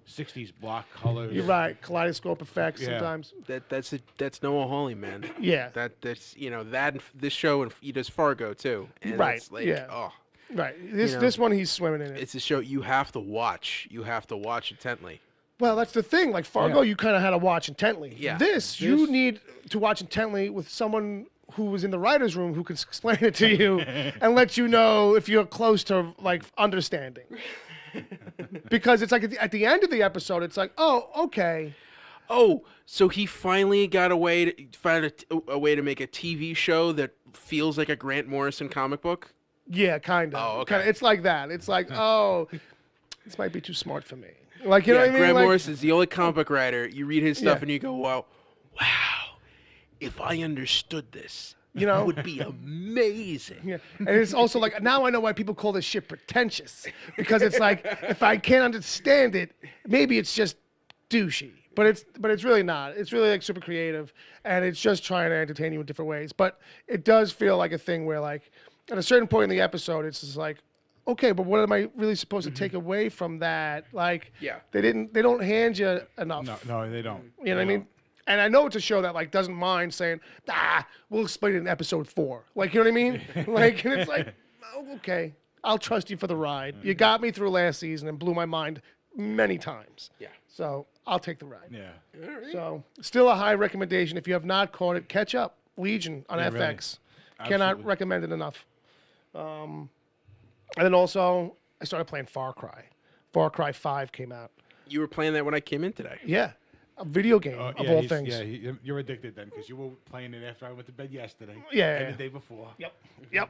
'60s block colors. You're right. Kaleidoscope effects sometimes. That's Noah Hawley, man. Yeah. That's that and this show, and he does Fargo too. And Right, It's like, yeah. Oh, Right. This one he's swimming in it. it's a show you have to watch. You have to watch intently. Well, that's the thing. Like Fargo, Yeah. you kind of had to watch intently. Yeah. This, you need to watch intently with someone who was in the writer's room who can explain it to you and let you know if you're close to like understanding. Because it's like at the end of the episode, it's like, oh, okay. Oh, so he finally got a way to make a TV show that feels like a Grant Morrison comic book. Yeah, kind of. Oh, okay. It's like that. It's like, oh, this might be too smart for me. Like, you know what I mean? Grant Like, Morrison's the only comic book writer. You read his stuff Yeah. and you go, wow, if I understood this, You know? it would be amazing. Yeah. And it's also like, now I know why people call this shit pretentious. Because it's like, if I can't understand it, maybe it's just douchey. But it's really not. It's really like super creative, and it's just trying to entertain you in different ways. But it does feel like a thing where, like, at a certain point in the episode, it's just like, okay, but what am I really supposed to take away from that? Like, Yeah. they don't hand you enough. No, they don't. You know what I mean? And I know it's a show that like doesn't mind saying, we'll explain it in episode 4. Like, you know what I mean? Like, and it's like, oh, okay, I'll trust you for the ride. You got me through last season and blew my mind many times. Yeah. So I'll take the ride. Yeah. So still a high recommendation. If you have not caught it, catch up. Legion on Yeah, FX. really. Cannot Absolutely. recommend it enough. And then also, I started playing Far Cry. Far Cry 5 came out. You were playing that when I came in today. Yeah. A video game of Yeah, all he's- things. Yeah, you're addicted then because you were playing it after I went to bed yesterday. Yeah, And yeah. the day before. Yep.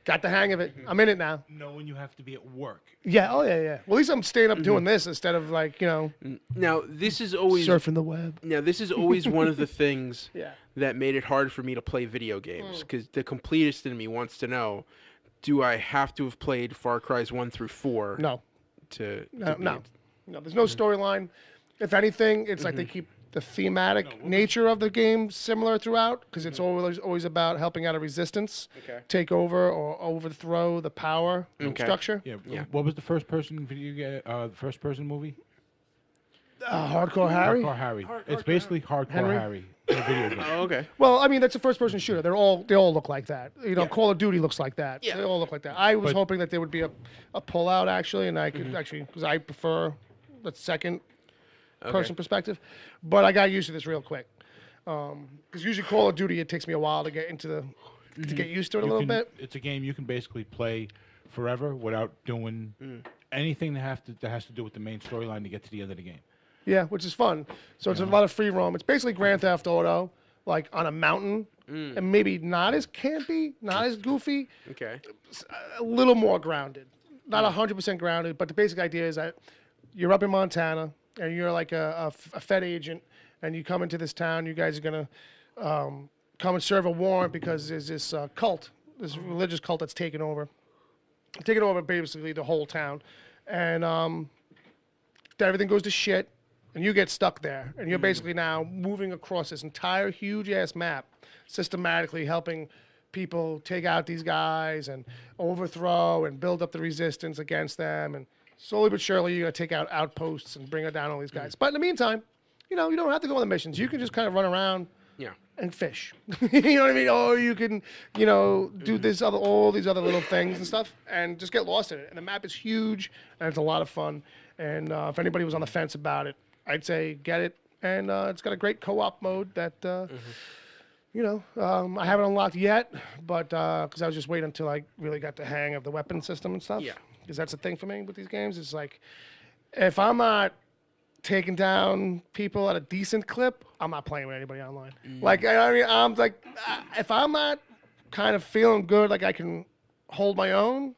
Got the hang of it. I'm in it now. Knowing you have to be at work. Yeah. Oh, yeah. Well, at least I'm staying up doing this instead of like, Now this is always surfing the web. one of the things Yeah. that made it hard for me to play video games because the completist in me wants to know: do I have to have played Far Cry's 1 through 4? No. To No. be No. No. There's no storyline. If anything, it's like they keep the thematic nature of the game similar throughout because it's always about helping out a resistance, take over or overthrow the power structure. Yeah. Yeah. What was the first person first person movie? Hardcore Harry. Hardcore Harry. It's basically Hardcore Henry? Harry in a video game. Oh, okay. Well, I mean that's a first-person shooter. They all look like that. You know, Call of Duty looks like that. Yeah. They all look like that. I was But- hoping that there would be a pull-out actually, and I could actually because I prefer the second person perspective. But I got used to this real quick because usually Call of Duty it takes me a while to get into to get used to it a You little can- bit. It's a game you can basically play forever without doing anything that has to do with the main storyline to get to the end of the game. Yeah, which is fun. So it's a lot of free roam. It's basically Grand Theft Auto, like on a mountain, and maybe not as campy, not as goofy, Okay. a little more grounded. Not 100% grounded, but the basic idea is that you're up in Montana and you're like a Fed agent, and you come into this town. You guys are gonna come and serve a warrant because there's this cult, this religious cult that's taken over basically the whole town, and everything goes to shit. And you get stuck there, and you're basically now moving across this entire huge-ass map, systematically helping people take out these guys and overthrow and build up the resistance against them. And slowly but surely, you're going to take out outposts and bring down all these guys. But in the meantime, you don't have to go on the missions. You can just kind of run around Yeah. and fish. You know what I mean? Or you can, do all these other little things and stuff, and just get lost in it. And the map is huge, and it's a lot of fun. And if anybody was on the fence about it, I'd say get it. And it's got a great co-op mode that, I haven't unlocked yet, but because I was just waiting until I really got the hang of the weapon system and stuff. Yeah. Because that's the thing for me with these games. It's like, if I'm not taking down people at a decent clip, I'm not playing with anybody online. Like, I'm like, if I'm not kind of feeling good, like I can hold my own,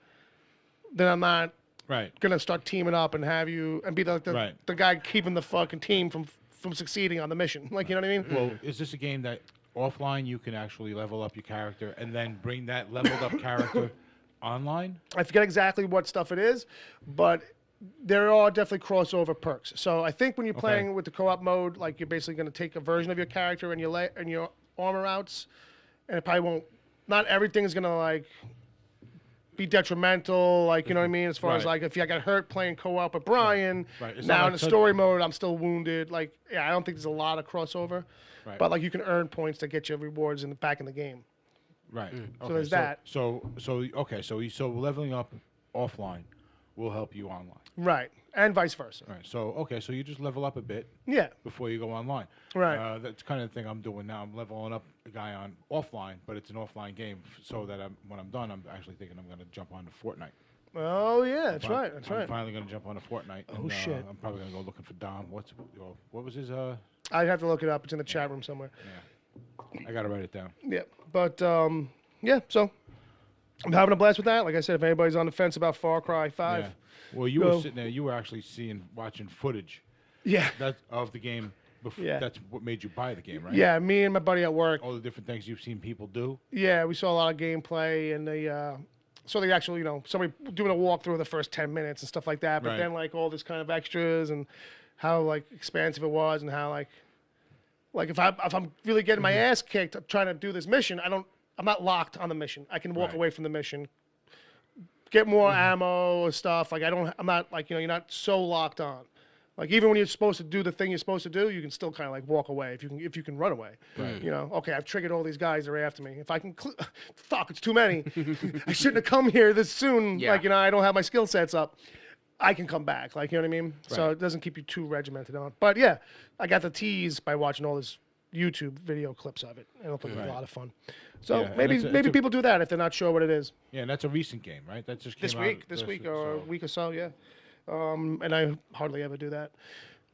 then I'm not Right. gonna start teaming up and have you and be the guy keeping the fucking team from succeeding on the mission. Like, you know what I mean? Well, is this a game that offline you can actually level up your character and then bring that leveled up character online? I forget exactly what stuff it is, but there are definitely crossover perks. So I think when you're playing with the co-op mode, like you're basically going to take a version of your character and your armor outs, and it probably won't. Not everything is going to like be detrimental. Like, you know what I mean? As far as Right. like if I got hurt playing co-op with Brian, Right. It's not now like in the such- story mode, I'm still wounded. Like, yeah, I don't think there's a lot of crossover. Right. But like you can earn points to get your rewards back in the game. Right. So there's that. So leveling up offline will help you online. Right. And vice versa. Right. So you just level up a bit Yeah. before you go online. Right. That's kind of the thing I'm doing now. I'm leveling up a guy on offline, but it's an offline game, so that when I'm done, I'm actually thinking I'm going to jump on to Fortnite. Oh yeah, that's right. That's I'm right. finally going to jump on to Fortnite. Oh, shit. I'm probably going to go looking for Dom. What was his? I'd have to look it up. It's in the chat room somewhere. I got to write it down. Yeah. But yeah. So I'm having a blast with that. Like I said, if anybody's on the fence about Far Cry 5, Yeah. Well, you Go. were sitting there. You were actually watching footage yeah. of the game. Before, Yeah. That's what made you buy the game, right? Yeah, me and my buddy at work. All the different things you've seen people do. Yeah, we saw a lot of gameplay and so they actually, somebody doing a walkthrough of the first 10 minutes and stuff like that. But Right. then like all this kind of extras and how like expansive it was and how like if I'm really getting my ass kicked trying to do this mission, I'm not locked on the mission. I can walk Right. away from the mission, get more ammo or stuff. Like I'm not like you're not so locked on. Like even when you're supposed to do the thing you're supposed to do, you can still kind of like walk away if you can run away. Right. Okay, I've triggered all these guys that are after me. If I can, fuck, it's too many. I shouldn't have come here this soon. Yeah. Like I don't have my skill sets up. I can come back. Like you know what I mean. So Right. it doesn't keep you too regimented on. But yeah, I got the tease by watching all this YouTube video clips of it, and it looked like a lot of fun. So Yeah, and maybe it's a- people do that if they're not sure what it is. Yeah, and that's a recent game, right? That just came This out week or a so- week or so, yeah. And I hardly ever do that,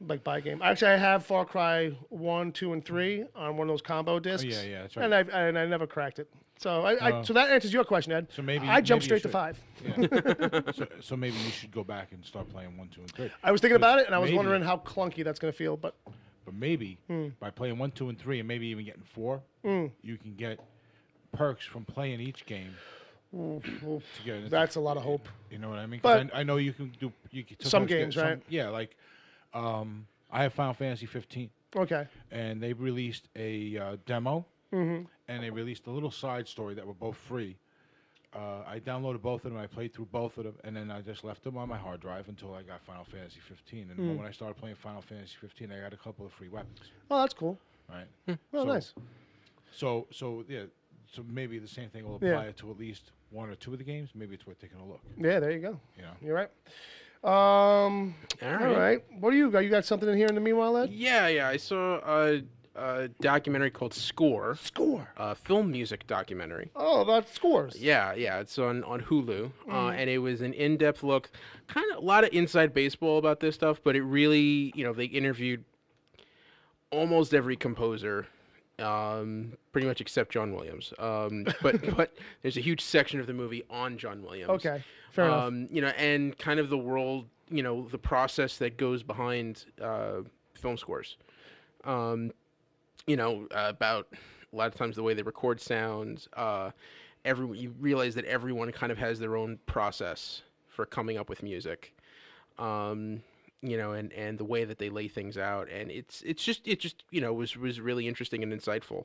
like buy a game. Actually, I have Far Cry 1, 2, and 3 on one of those combo discs. yeah, that's right. And I never cracked it. So so that answers your question, Ed. So maybe- I jumped maybe you straight to should. 5. so maybe you should go back and start playing 1, 2, and 3. I was thinking about it, and I was Maybe- wondering how clunky that's going to feel. But But maybe by playing 1, 2, and 3, and maybe even getting 4, you can get perks from playing each game. Together. that's a lot of hope. You know what I mean? 'Cause But- I know you can do. You can Some sometimes get games, right? Yeah, like I have Final Fantasy 15, Okay. and they released a demo, and they released a little side story that were both free. I downloaded both of them. I played through both of them, and then I just left them on my hard drive until I got Final Fantasy 15. And when I started playing Final Fantasy 15, I got a couple of free weapons. Oh, that's cool. Right. Well, So- nice. So yeah. So maybe the same thing will Yeah. apply to at least 1 or 2 of the games. Maybe it's worth taking a look. Yeah, there you go. You know. You're right. All right. What do you got? You got something in here in the meanwhile, Ed? Yeah. I saw a documentary called Score. Score. A film music documentary. Oh, about scores. Yeah, it's on Hulu, and it was an in-depth look, kind of a lot of inside baseball about this stuff, but it really, they interviewed almost every composer, pretty much except John Williams. But there's a huge section of the movie on John Williams. Okay. Fair enough. And kind of the world, the process that goes behind film scores. About a lot of times the way they record sounds. You realize that everyone kind of has their own process for coming up with music. And the way that they lay things out, and it just was really interesting and insightful.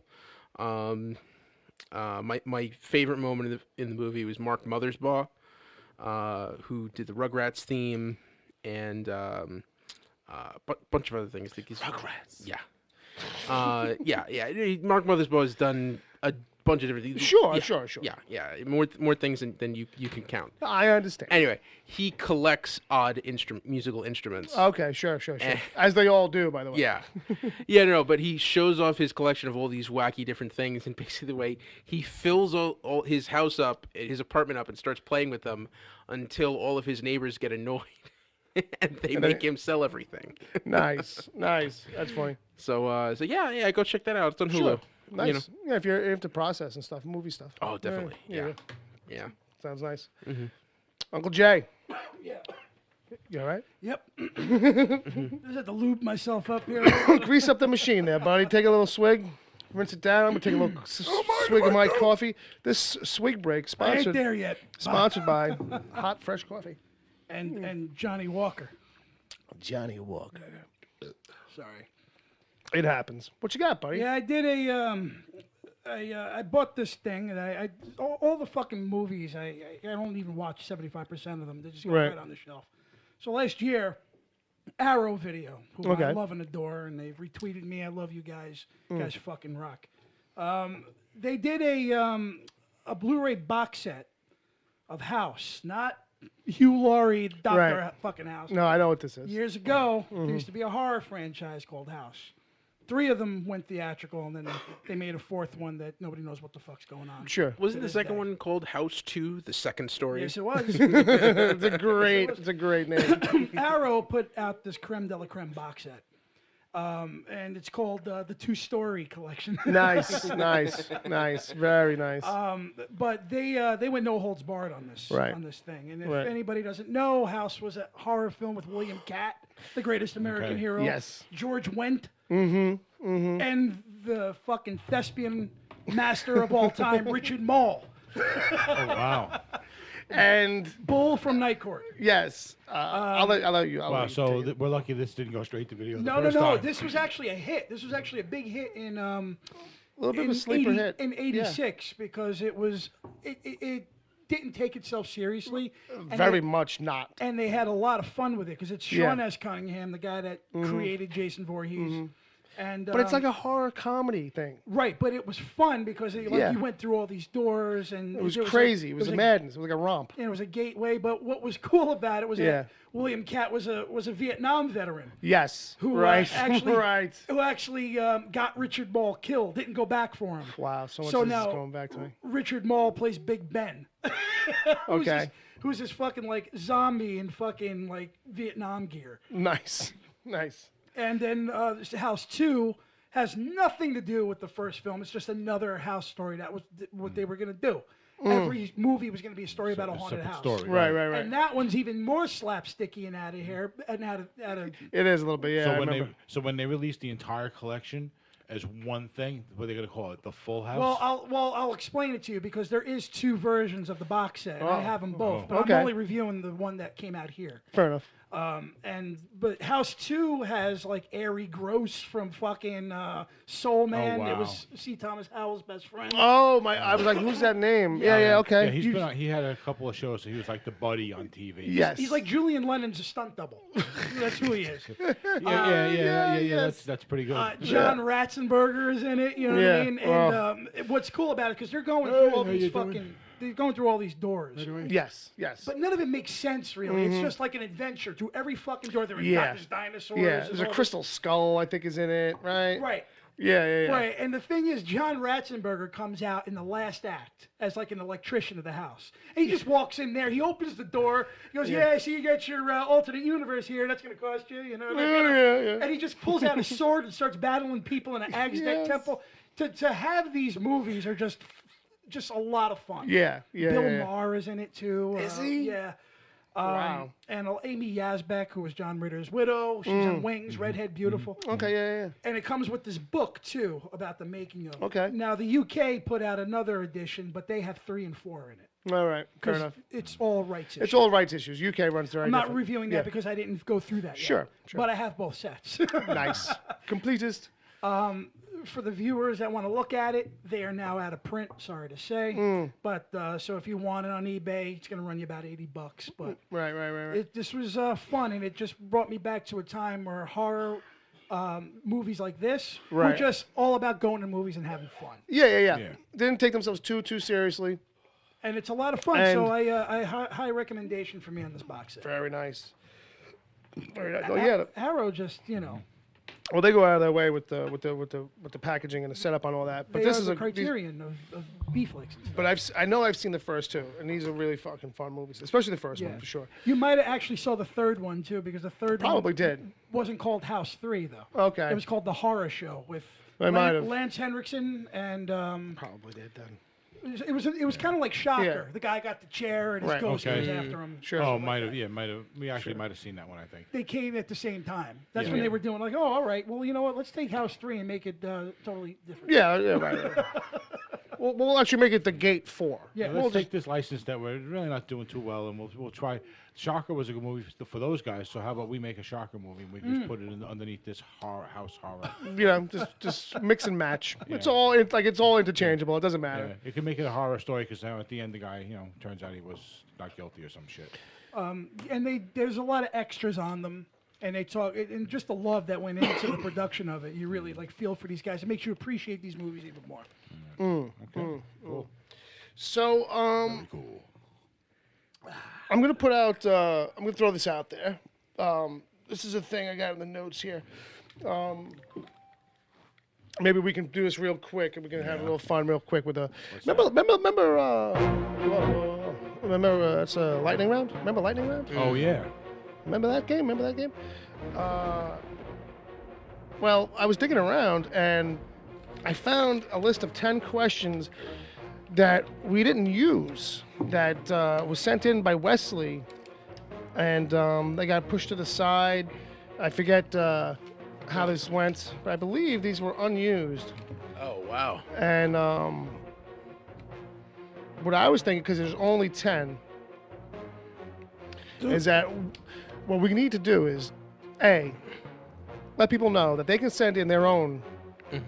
My favorite moment in the movie was Mark Mothersbaugh, who did the Rugrats theme and bunch of other things. Rugrats. Yeah. Mark Mothersbaugh has done a bunch of different things. Sure. Yeah. More things than you can count. I understand. Anyway, he collects odd musical instruments. Okay, sure. As they all do, by the way. Yeah. But he shows off his collection of all these wacky different things, and basically the way he fills all his house up, his apartment up, and starts playing with them until all of his neighbors get annoyed, and they make him sell everything. Nice. That's funny. So yeah, go check that out. It's on Hulu. Sure. Nice. Yeah, if you're into process and stuff, movie stuff. Oh, definitely. Yeah. Sounds nice. Uncle Jay. Yeah. You all right? Yep. Just have to lube myself up here. Grease up the machine there, buddy. Take a little swig. Rinse it down. I'm going to take a little swig of my coffee. This swig break I ain't sponsored there yet. by Hot Fresh Coffee. And Johnny Walker. Johnny Walker. Sorry. It happens. What you got, buddy? Yeah, I did I bought this thing, and I all the fucking movies, I don't even watch 75% of them. They just go right on the shelf. So last year, Arrow Video, who I love and adore, and they've retweeted me. I love you guys. You guys fucking rock. They did a Blu-ray box set of House, not Hugh Laurie, Dr. fucking House. No, I know what this is. Years ago, there used to be a horror franchise called House. 3 of them went theatrical, and then they made a 4th one that nobody knows what the fuck's going on. Sure. Wasn't the second one called House 2, the second story? Yes, it was. It's a great name. Arrow put out this creme de la creme box set. And it's called the 2-story collection. Nice. Very nice. But they went no holds barred on this thing. And if anybody doesn't know, House was a horror film with William Catt, the greatest American hero. Yes. George Wendt. And the fucking thespian master of all time, Richard Mall. Oh wow. And Bull from Night Court. Yes. I'll let you. Wow. So we're lucky this didn't go straight to video. No. This was actually a hit. This was actually a big hit in a little bit of a sleeper hit in '86 because it didn't take itself seriously. Very much not. And they had a lot of fun with it because it's Sean S. Cunningham, the guy that created Jason Voorhees. And, but it's like a horror comedy thing. Right, but it was fun because you went through all these doors. And it was crazy. It was a madness. It was like a romp. And it was a gateway. But what was cool about it was that William Catt was a Vietnam veteran. Yes. Who actually got Richard Mall killed. Didn't go back for him. Wow. So much is now, going back to me. Richard Mall plays Big Ben. Who's this fucking like zombie in fucking like Vietnam gear. Nice. And then House 2 has nothing to do with the first film. It's just another house story. That was what they were going to do. Every movie was going to be a story about a haunted house. Story, right. And that one's even more slapsticky and out of here. And out of it is a little bit, yeah. So when they released the entire collection as one thing, what are they going to call it? The Full House? Well, I'll explain it to you because there is 2 versions of the box set. I have them both, but I'm only reviewing the one that came out here. Fair enough. But House 2 has like Ari Gross from fucking Soul Man. Oh, wow. It was C. Thomas Howell's best friend. Oh my! I was like, who's that name? Yeah, okay. Yeah, he had a couple of shows, so he was like the buddy on TV. Yes, he's like Julian Lennon's a stunt double. That's who he is. Yeah. That's pretty good. John Ratzenberger is in it. You know what I mean? And what's cool about it because they're going through all these fucking. They're going through all these doors. Yes. But none of it makes sense, really. It's just like an adventure. Through every fucking door, there are dinosaurs. Yeah, there's a crystal skull, I think, is in it, right? Right. Yeah. Right, and the thing is, John Ratzenberger comes out in the last act as like an electrician of the house. And he just walks in there. He opens the door. He goes, I see you got your alternate universe here. That's going to cost you, you know. Yeah. And he just pulls out a sword and starts battling people in an Aztec temple. To have these movies are just a lot of fun. Yeah. Bill Maher is in it too. Is he? Yeah. Wow. And Amy Yazbek, who was John Ritter's widow. She's on Wings, redhead, beautiful. Okay, yeah. And it comes with this book too about the making of it. Okay. Now the UK put out another edition, but they have 3 and 4 in it. All right, fair enough. It's all rights issues. It's all rights issues. UK runs their own. I'm not reviewing that because I didn't go through that yet. Sure. But I have both sets. Nice. Completist. For the viewers that want to look at it, they are now out of print. Sorry to say, but so if you want it on eBay, it's going to run you about $80. But right. This was fun, and it just brought me back to a time where horror movies like this were just all about going to movies and having fun. Yeah. Didn't take themselves too seriously, and it's a lot of fun. So I high recommendation for me on this box set. Very nice. Arrow just Well, they go out of their way with the packaging and the setup on all that. But this is a criterion of B-flicks. But I know I've seen the first 2, and these are really fucking fun movies, especially the first one for sure. You might have actually saw the third one too, because the third probably one did. Wasn't called House 3 though. Okay. It was called The Horror Show with Lance Henriksen and. Probably did then. It was kind of like Shocker. Yeah. The guy got the chair and his ghost goes after him. Sure. Oh, might have. We actually might have seen that one, I think. They came at the same time. That's when they were doing like, all right, well, you know what? Let's take House 3 and make it totally different. Yeah, right. We'll actually make it the Gate 4. Yeah, Let's take this license that we're really not doing too well, and we'll try. Shocker was a good movie for those guys, so how about we make a Shocker movie and we just put it underneath this house horror? Just mix and match. It's all interchangeable. It doesn't matter. Yeah, you can make it a horror story because at the end the guy, turns out he was not guilty or some shit. And there's a lot of extras on them, and they talk, and just the love that went into the production of it. You really feel for these guys. It makes you appreciate these movies even more. Cool. So Very cool. I'm gonna put out. I'm gonna throw this out there. This is a thing I got in the notes here. Maybe we can do this real quick, and we can have a little fun real quick with a. Remember, it's a lightning round. Remember lightning round? Oh yeah. Remember that game? Well, I was digging around and I found a list of 10 questions that we didn't use that was sent in by Wesley, and they got pushed to the side. I forget how this went, but I believe these were unused. Oh, wow. And what I was thinking, because there's only 10, is that what we need to do is, A, let people know that they can send in their own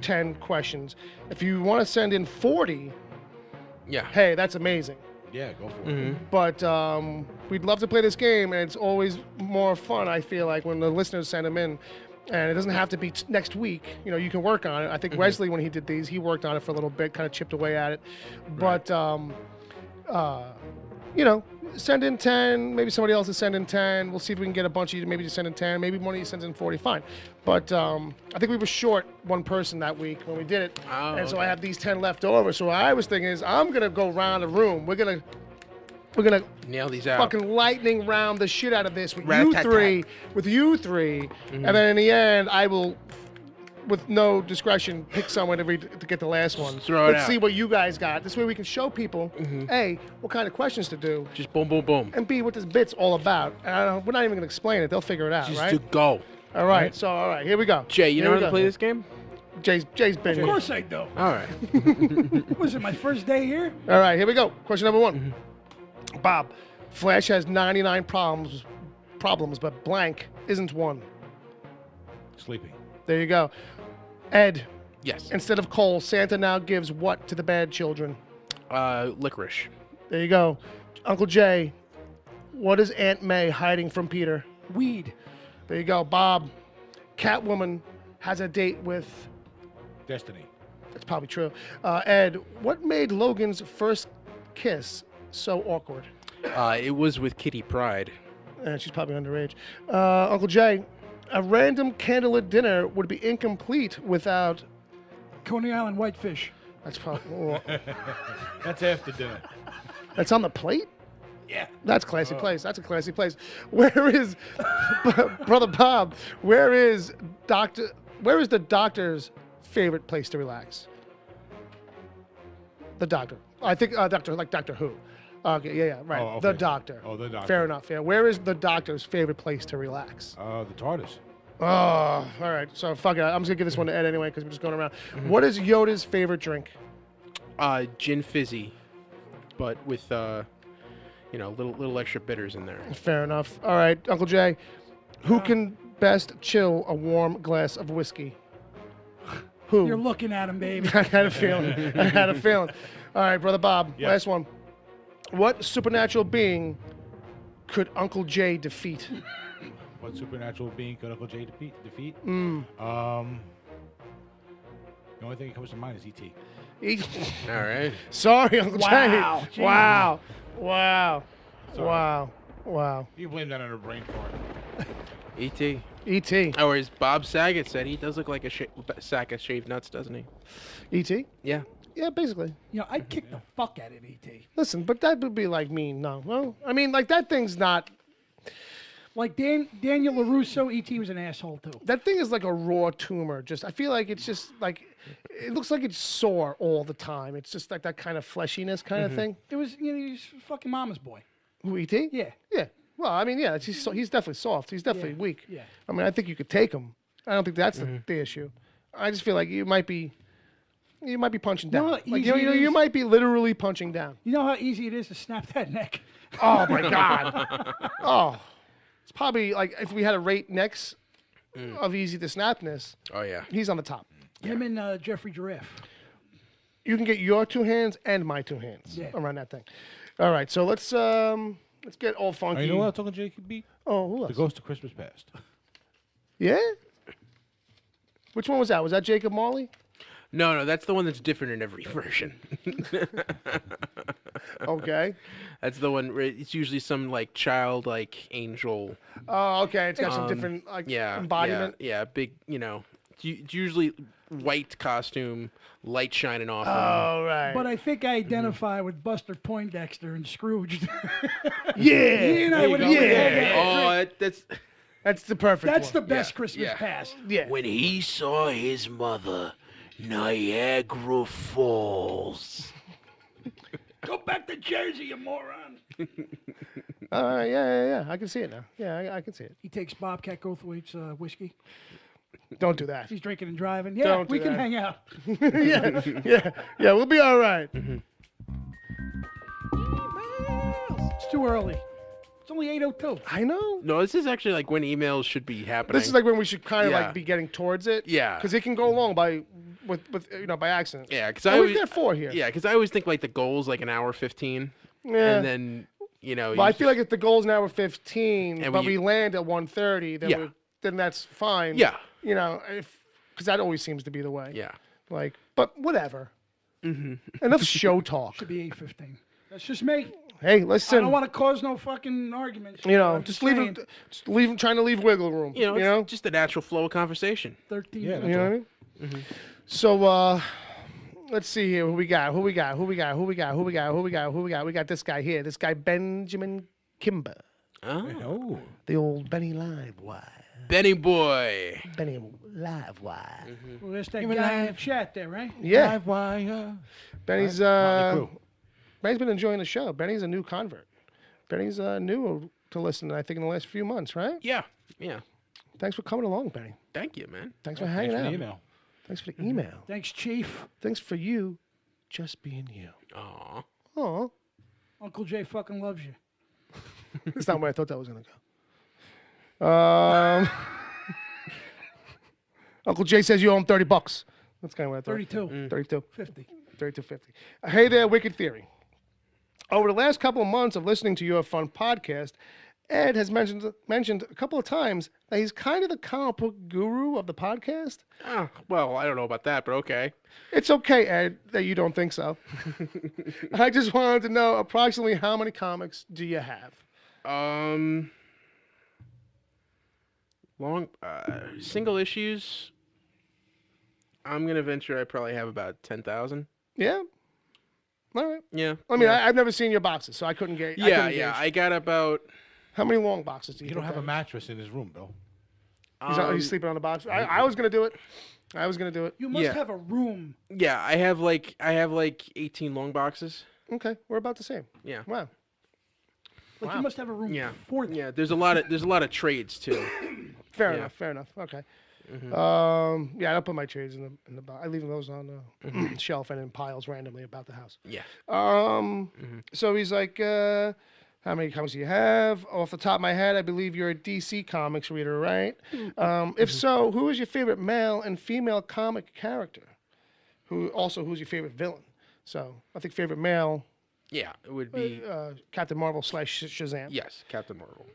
10 questions. If you want to send in 40, hey, that's amazing. Yeah, go for it. But we'd love to play this game, and it's always more fun, I feel like, when the listeners send them in. And it doesn't have to be next week. You can work on it. I think Wesley, when he did these, he worked on it for a little bit, kind of chipped away at it. But, send in 10. Maybe somebody else will send in 10. We'll see if we can get a bunch of you to maybe just send in 10. Maybe one of you sends in 40. Fine. But I think we were short one person that week when we did it. Oh, and so I have these 10 left over. So what I was thinking is I'm going to go around the room. We're going to nail these out. Fucking lightning round the shit out of this with you three. And then in the end, I will, with no discretion, pick someone to get the last one. Let's see what you guys got. This way we can show people, A, what kind of questions to do. Just boom, boom, boom. And B, what this bit's all about. And we're not even going to explain it. They'll figure it out, Just right? to go. All right. So, all right, here we go. Jay, you know how to play this game? Jay's been Of here. course I do. All right. Was it my first day here? All right, here we go. Question number 1. Bob, Flash has 99 problems, but blank isn't one. Sleeping. There you go. Ed. Yes. Instead of coal, Santa now gives what to the bad children? Licorice. There you go. Uncle Jay, what is Aunt May hiding from Peter? Weed. There you go. Bob, Catwoman has a date with... Destiny. That's probably true. Ed, what made Logan's first kiss so awkward? It was with Kitty Pryde. She's probably underage. Uncle Jay, a random candlelit dinner would be incomplete without... Coney Island whitefish. That's probably... That's after dinner. That's on the plate? Yeah. That's classy place. That's a classy place. Where is... Brother Bob, where is the doctor's favorite place to relax? The doctor. I think Doctor Who. Okay, yeah, right. Oh, okay. The doctor. Oh, the doctor. Fair enough. Yeah. Where is the doctor's favorite place to relax? The TARDIS. Oh, all right. So fuck it. I'm just gonna give this one to Ed anyway because we're just going around. What is Yoda's favorite drink? Gin fizzy, but with little extra bitters in there. Fair enough. All right, Uncle Jay. Who can best chill a warm glass of whiskey? Who? You're looking at him, baby. I had a feeling. All right, Brother Bob. Yes. Last one. What supernatural being could Uncle Jay defeat? What supernatural being could Uncle Jay defeat? The only thing that comes to mind is E.T. All right. Sorry, Uncle Wow, Jay. Jesus. Wow. You can blame that on her brain fart. E.T. E.T. Or as Bob Saget said, he does look like a sack of shaved nuts, doesn't he? E.T.? Yeah. Yeah, basically. I'd kick the fuck out of E.T. Listen, but that would be like mean. No. Well, I mean, like that thing's not... Like Daniel LaRusso, E.T. was an asshole too. That thing is like a raw tumor. I feel like it's just like... It looks like it's sore all the time. It's just like that kind of fleshiness kind of thing. It was, he's fucking mama's boy. Who, E.T.? Yeah. Yeah. Well, I mean, yeah, he's definitely soft. He's definitely weak. Yeah. I mean, I think you could take him. I don't think that's the issue. I just feel like you might be You might be punching down. know how Like, easy it you is? might be literally punching down. You know how easy it is to snap that neck? Oh my God. Oh, it's probably like if we had to rate necks of easy to snapness, Oh yeah. he's on the top. Him and Jeffrey Giraffe. You can get your 2 hands and my 2 hands around that thing. All right, so let's get all funky. Oh, you know what I'm talking Jacob B? Oh, who The else? Ghost of Christmas Past. Yeah. Which one was that? Was that Jacob Marley? No, that's the one that's different in every version. Okay. That's the one where it's usually some like child, like angel. Oh, okay. It's got some different like embodiment. Yeah, big. It's usually white costume, light shining off. Oh, right. But I think I identify with Buster Poindexter and Scrooge. yeah. You know, when- That's the perfect That's the one. best Christmas past. Yeah. When he saw his mother, Niagara Falls. Go back to Jersey, you moron. All right. Yeah. I can see it now. Yeah, I can see it. He takes Bobcat Goldthwait's whiskey. Don't do that. He's drinking and driving. Yeah, Don't do we can that. hang out. Yeah. We'll be all right. It's too early. It's only 8:02. I know. No, this is actually like when emails should be happening. This is like when we should kind of Yeah. like be getting towards it. Yeah. Because it can go along by by accident. Yeah, because We've got 4 here. Yeah, because I always think like the goal's like an hour 15, Yeah. and then Well, I feel like if the goal's an hour 15, And but we- we land at 1:30, then then that's fine. Yeah. Because that always seems to be the way. Yeah. Like, but whatever. Enough show talk. Should be 8:15. That's just me. Hey, I listen. don't want to cause no fucking arguments. I'm just leave saying. it. Just leave. Trying to leave wiggle room. It's just a natural flow of conversation. 13 Yeah, minutes. You know what I mean? So let's see here. Who we got? We got this guy here. This guy Benjamin Kimber, Oh. the old Benny Livewire. Benny boy. Benny Livewire. Well, there's that guy in the chat there, right? Yeah, Live wire. Benny's Motley Crue. Benny's been enjoying the show. Benny's a new convert. Benny's new to listen, I think, in the last few months, right? Yeah. Thanks for coming along, Benny. Thank you, man. Thanks for hanging Thanks for out. the email. Thanks for the email. Thanks, Chief. Thanks for you just being you. Aw. Oh, Uncle Jay fucking loves you. that's not where I thought that was going to go. Uncle Jay says you owe him $30. That's kind of what I thought. 32. 32. 50. 32.50. Hey there, Wicked Theory. Over the last couple of months of listening to your fun podcast, Ed has mentioned a couple of times that he's kind of the comic book guru of the podcast. Well, I don't know about that, but okay. It's okay, Ed, that you don't think so. I just wanted to know approximately how many comics do you have? Single issues. I'm gonna venture I probably have about 10,000. Yeah? All right. Yeah. I mean, I've never seen your boxes, so I couldn't get. I got about. How many long boxes do you You think don't have a that mattress in his room, Bill. is? He's sleeping on the box. I was going to do it. You must Yeah. have a room. Yeah, I have like 18 long boxes. Okay, we're about the same. Yeah. Wow. Like you must have a room Yeah. for them. Yeah. There's a lot of trades too. Fair Yeah. enough. Fair enough. Okay. Yeah, I don't put my trades in the box. I leave those on the shelf and in piles randomly about the house. Yeah. So he's like, how many comics do you have? Off the top of my head, I believe you're a DC Comics reader, right? If so, who is your favorite male and female comic character? Who's your favorite villain? So I think favorite male, Yeah, it would be Captain Marvel / Shazam. yes, Captain Marvel.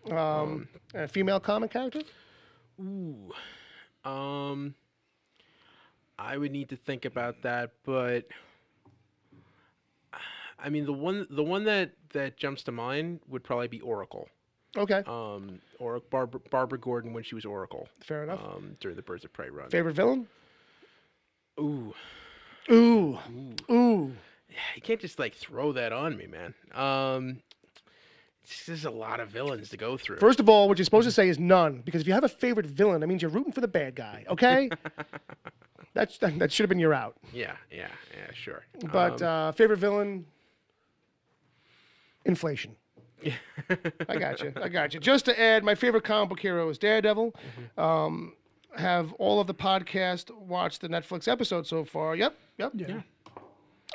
And a female comic character? Ooh. I would need to think about that, but I mean the one that jumps to mind would probably be Oracle. Okay, Or Barbara Gordon when she was Oracle. fair enough. During the Birds of Prey run. Favorite villain? Ooh. Ooh. You can't just like throw that on me, man. There's a lot of villains to go through. First of all, what you're supposed to say is none, because if you have a favorite villain, that means you're rooting for the bad guy. Okay, that should have been your out. Yeah, sure. But favorite villain, inflation. I got you. Just to add, my favorite comic book hero is Daredevil. have all of the podcast watched the Netflix episode so far. Yep. Yeah. I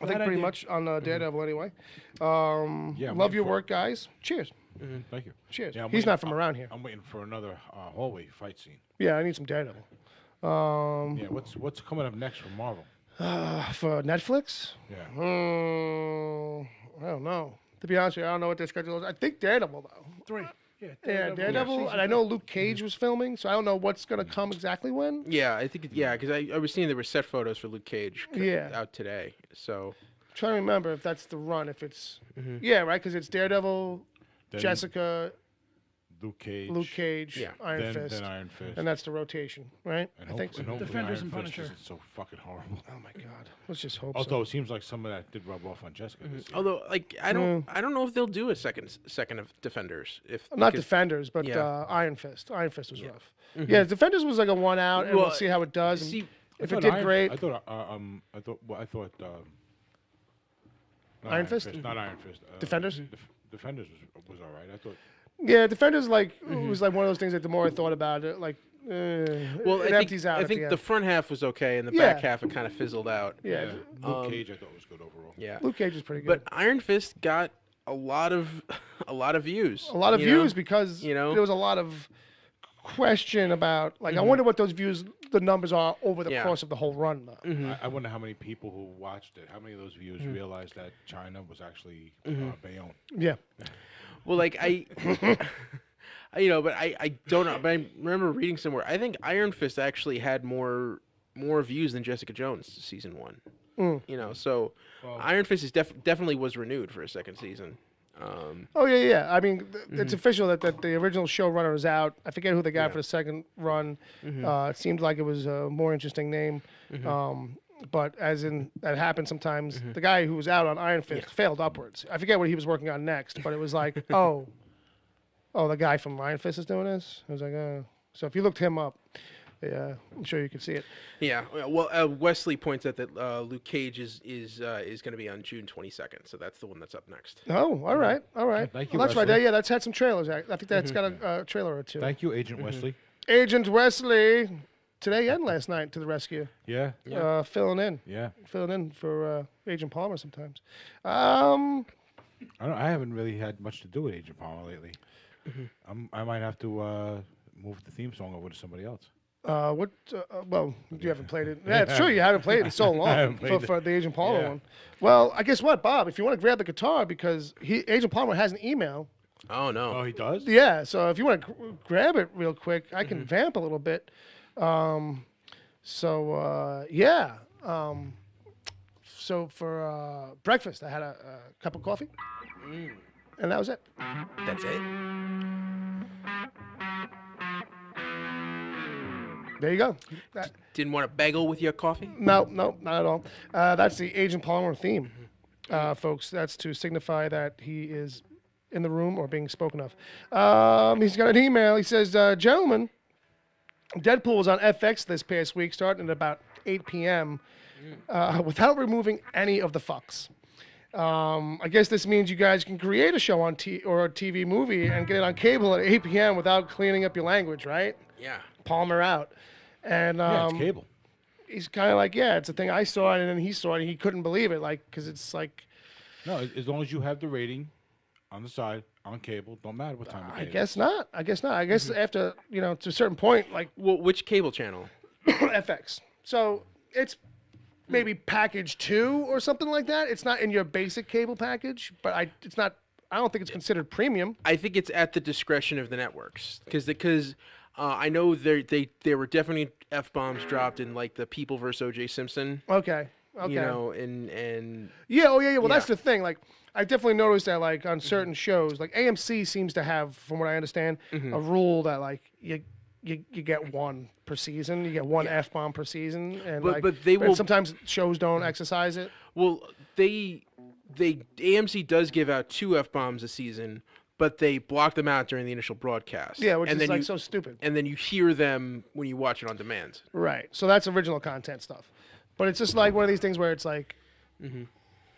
think That I pretty did. much on Daredevil anyway. Yeah, I'm Love waiting your for- work, guys. Cheers. Thank you. Cheers. Yeah, I'm He's waiting- not from around here. I'm waiting for another hallway fight scene. Yeah, I need some Daredevil. Yeah, what's coming up next for Marvel? For Netflix? Yeah. I don't know. To be honest with you, I don't know what their schedule is. I think Daredevil, though. 3. Yeah, Yeah, Daredevil. And I know Luke Cage was filming, so I don't know what's going to come exactly when. Yeah, I think because I was seeing there were set photos for Luke Cage out today. So I'm trying to remember if that's the run. If it's. Yeah, right? Because it's Daredevil, Then Jessica, Luke Cage. Yeah. Iron Fist. Then Iron Fist. And that's the rotation, right? I think so. hopefully Defenders Iron and Fist Punisher. isn't so fucking horrible. Oh, my God. Let's just hope Although so. it seems like some of that did rub off on Jessica this year. although I don't know if they'll do a second of Defenders. Not because- Defenders, but Yeah. Iron Fist. Iron Fist was rough. Yeah, Defenders was like a 1 out, and we'll Well, see how it does. and see, if I it thought did great. I thought not Iron Fist? Not Iron Fist. Defenders? Defenders was all right. I thought. Yeah, Defenders was like one of those things that the more I thought about it, like well, it empties out. I at think the the end. front half was okay, and the Yeah. back half it kind of fizzled out. Yeah, Luke Cage I thought was good overall. Yeah. Luke Cage is pretty good. But Iron Fist got a lot of views. A lot of you views know? because You know? there was a lot of question about like I wonder what those views the numbers are over the Yeah. course of the whole run though. I wonder how many people who watched it, how many of those viewers realized that China was actually Bayonne. Yeah. Well, like but I don't know. But I remember reading somewhere. I think Iron Fist actually had more views than Jessica Jones season 1. You know, so Iron Fist is definitely was renewed for a second season. Oh yeah. I mean, it's official that the original showrunner is out. I forget who they got for the second run. It seemed like it was a more interesting name. But as in that happens sometimes, the guy who was out on Iron Fist failed upwards. I forget what he was working on next, but it was like, oh, the guy from Iron Fist is doing this. I was like, oh. So if you looked him up, yeah, I'm sure you could see it. Yeah. Well, Wesley points out that Luke Cage is going to be on June 22nd. So that's the one that's up next. Oh, all right. Thank you, Well, that's right. Wesley. Yeah, that's had some trailers. I think that's got a trailer or two. Thank you, Agent Wesley. Agent Wesley, today and last night to the rescue. Yeah. Filling in for Agent Palmer sometimes. I haven't really had much to do with Agent Palmer lately. I might have to move the theme song over to somebody else. Well, you haven't played it. Yeah, it's true. You haven't played it in so long haven't played for the Agent Palmer Yeah. one. Well, I guess what, Bob? If you want to grab the guitar, because Agent Palmer has an email. Oh no. Oh, he does? Yeah, so if you want to grab it real quick, I can vamp a little bit. So for breakfast, I had a cup of coffee, and that was it. That's it. There you go. Didn't want a bagel with your coffee? No, not at all. That's the Agent Palmer theme, folks. That's to signify that he is in the room or being spoken of. He's got an email. He says, gentlemen, Deadpool was on FX this past week, starting at about 8 p.m., without removing any of the fucks. I guess this means you guys can create a show on or a TV movie and get it on cable at 8 p.m. without cleaning up your language, right? Yeah. Palmer out. And Yeah, it's cable. he's kind of like, yeah, it's a thing I saw it, and then he saw it, and he couldn't believe it, like, because it's like, No, as long as you have the rating on the side, on cable, don't matter what time of day I it guess not. I guess after, to a certain point, like Well, which cable channel? FX. So it's maybe package 2 or something like that. It's not in your basic cable package, but I don't think it's considered premium. I think it's at the discretion of the networks because I know there were definitely F-bombs dropped in like the People vs. O.J. Simpson. Okay. You know, and Yeah. Oh, yeah. Well, that's Yeah. the thing. Like, I definitely noticed that, like, on certain shows, like AMC seems to have, from what I understand, a rule that like you get one per season. You get one F-bomb per season, and But they will- sometimes shows don't exercise it. well, AMC does give out 2 F-bombs a season, but they block them out during the initial broadcast. Yeah, which and is then like so stupid. And then you hear them when you watch it on demand. Right. So that's original content stuff. But it's just like one of these things where it's like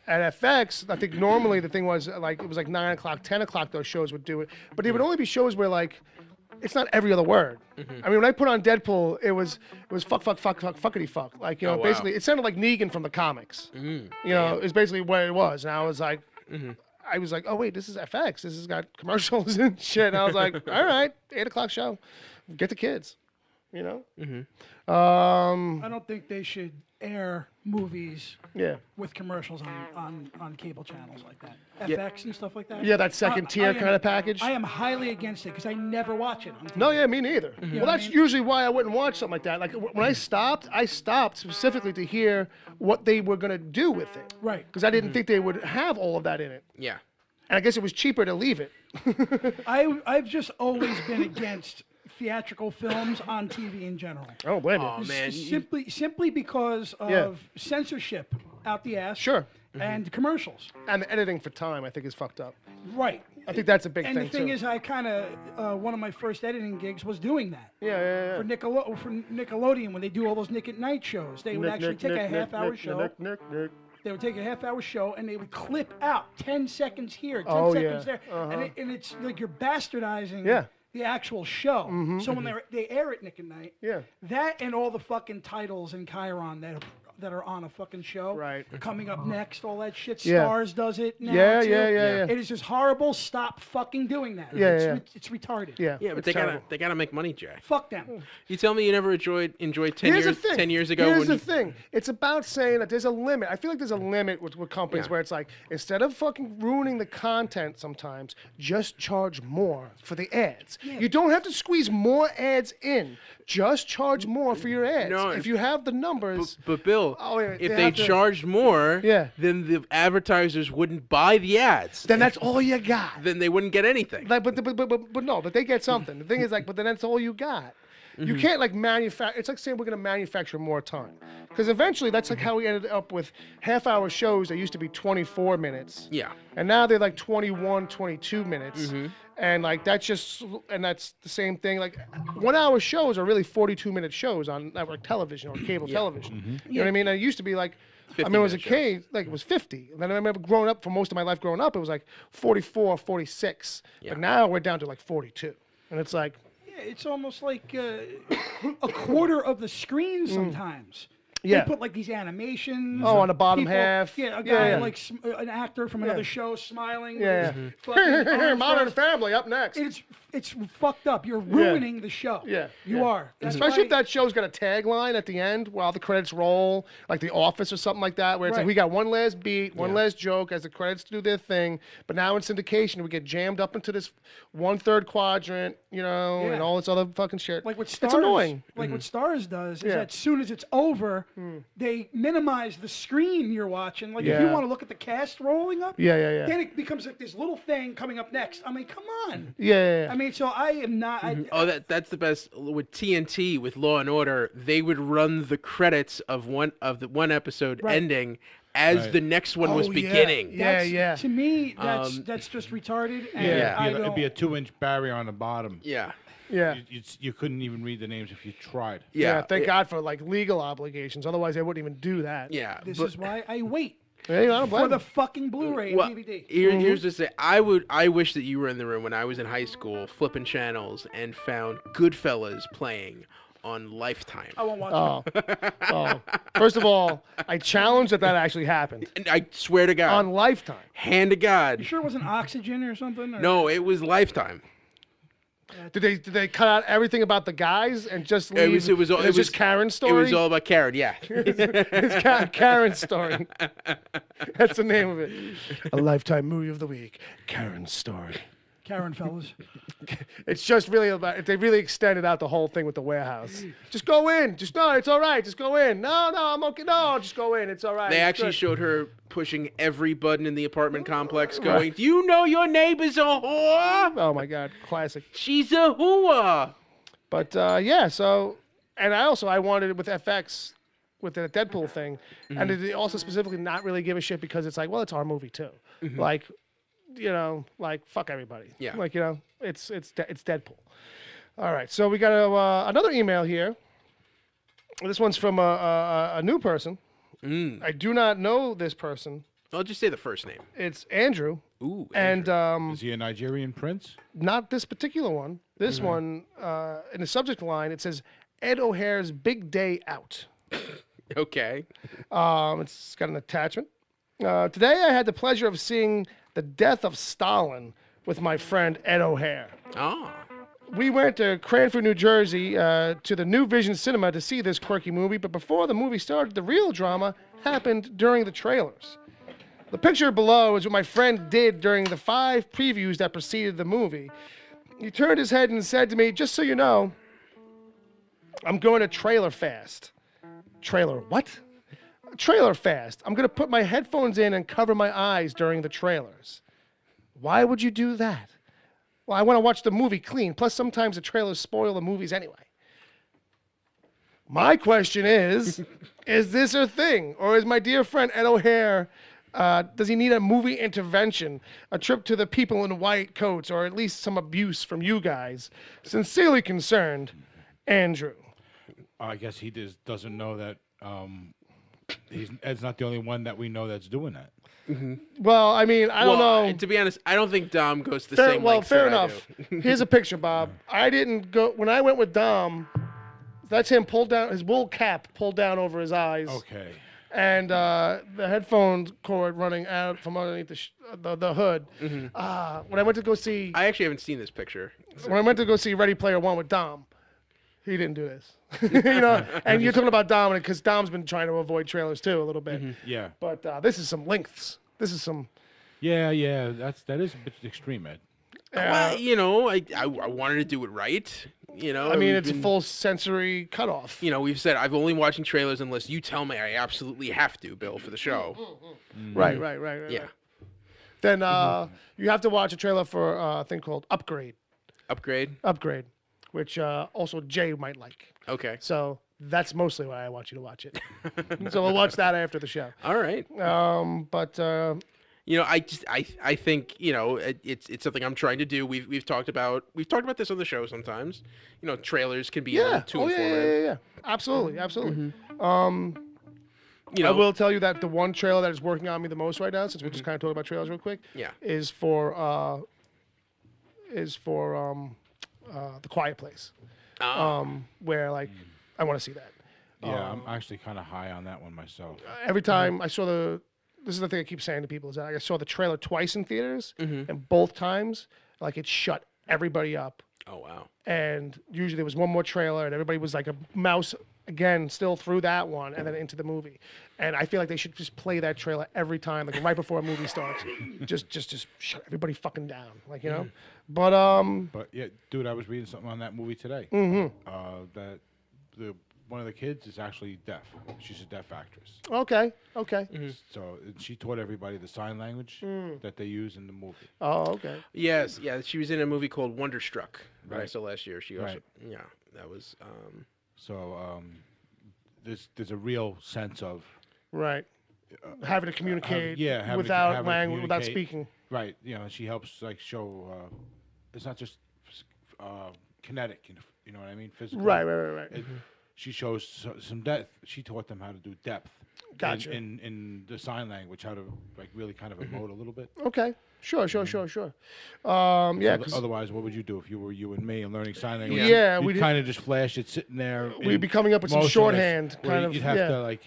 at FX, I think normally the thing was like it was like 9 o'clock, 10 o'clock those shows would do it. But it would only be shows where like it's not every other word. I mean, when I put on Deadpool, it was fuckity fuck. Like, you know, wow. basically, it sounded like Negan from the comics. You know, it's basically what it was. And I was like, oh wait, this is FX. This has got commercials and shit. And I was like, all right, 8 o'clock show, get the kids. You know. I don't think they should air movies Yeah. with commercials on cable channels like that. FX and stuff like that. Yeah, that second tier kind of package. I am highly against it because I never watch it on TV. No, yeah, me neither. know Well, what I that's mean? usually why I wouldn't watch something like that. Like when I stopped specifically to hear what they were gonna do with it. Right. Because I didn't think they would have all of that in it. Yeah. And I guess it was cheaper to leave it. I've just always been against theatrical films on TV in general. Oh, wait a minute. Oh man. Simply because of censorship out the ass. Sure. And commercials. And the editing for time, I think, is fucked up. Right. I think that's a big And thing, the thing too. is, I kind of one of my first editing gigs was doing that. Yeah. For Nickelodeon, when they do all those Nick at Night shows, they would actually take a half-hour show. They would take a half-hour show and they would clip out 10 seconds here, 10 seconds there, and it's like you're bastardizing the actual show. So when they air it Nick at Night, that and all the fucking titles in Chiron that are on a fucking show, Right. coming up next, all that shit. Yeah. Stars does it now. Yeah, too. yeah. It is just horrible. Stop fucking doing that. Yeah, It's retarded. Yeah. Yeah, but it's terrible. they gotta make money, Jay. Fuck them. You tell me you never enjoyed 10 Here's years the thing. 10 years ago Here's when the you, thing. It's about saying that there's a limit. I feel like there's a limit with companies where it's like, instead of fucking ruining the content sometimes, just charge more for the ads. You don't have to squeeze more ads in. Just charge more for your ads. No, if you have the numbers. But Bill, wait, if they they have to- charged more, Yeah. then the advertisers wouldn't buy the ads. then that's all you got. Then they wouldn't get anything. Like, but they get something. The thing is, like, but then that's all you got. You can't like manufacture. It's like saying we're going to manufacture more time, because eventually that's like how we ended up with half-hour shows that used to be 24 minutes. Yeah. And now they're like 21, 22 minutes, and like that's the same thing. Like 1 hour shows are really 42-minute shows on network television or cable television. You know what I mean? And it used to be like. I mean, it was a 50-minute kid, like it was 50. And then I remember growing up, for most of my life growing up, it was like 44, 46. But now we're down to like 42. And it's like, Yeah, it's almost like a quarter of the screen sometimes. Yeah. They put like these animations. Oh, of on the bottom people- half. Yeah, a Yeah, guy yeah. like an actor from another show smiling. with Yeah. his fucking arms Modern crossed. Family up next. It's fucked up. You're ruining the show. Yeah, You yeah. are. That's Especially if why- that show's got a tagline at the end while the credits roll, like The Office or something like that, where it's like Right. we got one last beat, one last joke as the credits do their thing. But now in syndication, we get jammed up into this 1/3 quadrant, you know, Yeah. and all this other fucking shit. Like what Stars, it's annoying. Like what Stars does is Yeah. that as soon as it's over, they minimize the screen you're watching. Like if you Yeah. want to look at the cast rolling up, Yeah. then it becomes like this little thing coming up next. I mean, come on. Yeah. I mean, so I am not. Oh, that's the best. With TNT, with Law and Order, they would run the credits of one episode Right. ending as Right. the next one was Oh, yeah. beginning. Yeah. To me, that's just retarded. And Yeah. I It'd be a don't. 2-inch barrier on the bottom. Yeah. Yeah. You couldn't even read the names if you tried. Yeah. Thank God for like legal obligations. Otherwise, they wouldn't even do that. Yeah. This but- is why I wait Hey, I don't blame for the them. fucking Blu-ray Well, and DVD. here's the thing. I wish that you were in the room when I was in high school flipping channels and found Goodfellas playing on Lifetime. I won't watch it. Oh. First of all, I challenge that actually happened And I swear to God, on Lifetime. hand to God, You sure it wasn't Oxygen or something? Or? no, it was Lifetime. Did they cut out everything about the guys and just leave? It was just Karen's story. It was all about Karen. Yeah. It's Karen's story. That's the name of it. A Lifetime movie of the week. Karen's story. Karen, fellas. It's just really about. They really extended out the whole thing with the warehouse. Just go in. Just no, it's all right. Just go in. No, I'm okay. No, just go in. It's all right. They It's actually good. showed her pushing every button in the apartment complex, going, "Do you know your neighbor's a whore? Oh my God, classic. She's a whore." But yeah, so and I wanted it with FX with the Deadpool thing, and they also specifically not really give a shit because it's like, well, it's our movie too. Like, you know, like fuck everybody. Yeah. Like, you know, it's Deadpool. All right, so we got another email here. This one's from a new person. I do not know this person I'll just say the first name. It's Andrew. Ooh. And Is he a Nigerian prince? not this particular one. This one, in the subject line, it says Ed O'Hare's Big Day Out. Okay. It's got an attachment. Today I had the pleasure of seeing The Death of Stalin with my friend Ed O'Hare. Oh. We went to Cranford, New Jersey, to the New Vision Cinema to see this quirky movie, but before the movie started, the real drama happened during the trailers. The picture below is what my friend did during the 5 previews that preceded the movie. He turned his head and said to me, "Just so you know, I'm going to Trailer Fast." Trailer what? Trailer Fast. I'm going to put my headphones in and cover my eyes during the trailers. Why would you do that? Well, I want to watch the movie clean. Plus, sometimes the trailers spoil the movies anyway. My question is this a thing? Or is my dear friend Ed O'Hare, does he need a movie intervention, a trip to the people in white coats, or at least some abuse from you guys? Sincerely concerned, Andrew. I guess he just doesn't know that Ed's not the only one that we know that's doing that. Well, I mean, I don't know. To be honest, I don't think Dom goes the same Well, lengths fair that I enough. do. Here's a picture, Bob. I didn't go when I went with Dom. That's him pulled down his wool cap, pulled down over his eyes, Okay. and the headphone cord running out from underneath the hood. When I went to go see I actually haven't seen this picture. when I went to go see Ready Player One with Dom, he didn't do this. You know, and you're talking about Dominic because Dom's been trying to avoid trailers too a little bit. Yeah. But this is some lengths. This is some. Yeah. That is a bit extreme, Ed. Well, you know, I wanted to do it right. You know, I mean, we've it's a been- full sensory cutoff. You know, we've said I've only watching trailers unless you tell me I absolutely have to, Bill, for the show. Right. Yeah. Then you have to watch a trailer for a thing called Upgrade, which also Jay might like. Okay. So that's mostly why I want you to watch it. So we'll watch that after the show. All right. But You know, I think, you know, it's something I'm trying to do. We've talked about this on the show sometimes. You know, trailers can be a little too informative. yeah. Absolutely. You I know, will tell you that the one trailer that is working on me the most right now, since we're just kind of talking about trailers real quick, Yeah. is for The Quiet Place, where like I want to see that. Yeah, I'm actually kind of high on that one myself. Every time I saw this is the thing I keep saying to people is that I saw the trailer twice in theaters, and both times like it shut everybody up. Oh wow. And usually there was one more trailer, and everybody was like a mouse again, still through that one, and then into the movie. And I feel like they should just play that trailer every time, like right before a movie starts. just shut everybody fucking down, like you know. But But yeah, dude, I was reading something on that movie today. That one of the kids is actually deaf. She's a deaf actress. okay. So she taught everybody the sign language that they use in the movie. Oh, okay. Yes, yeah. She was in a movie called Wonderstruck that I Right. saw last year. She also, Right. yeah, that was. So there's a real sense of Right. Having to communicate having without to language, without communicate. speaking. Right. You know, she helps like show. It's not just kinetic. You know what I mean? Physical. Right. She shows some depth. She taught them how to do depth. Gotcha. In the sign language, how to like really kind of emote a little bit. Okay. Sure. Yeah. Otherwise, what would you do if you were you and me and learning sign language? Yeah, you'd we'd- kind of just flash it sitting there. We'd be coming up with some motionless, shorthand, where kind of. You'd have Yeah. to like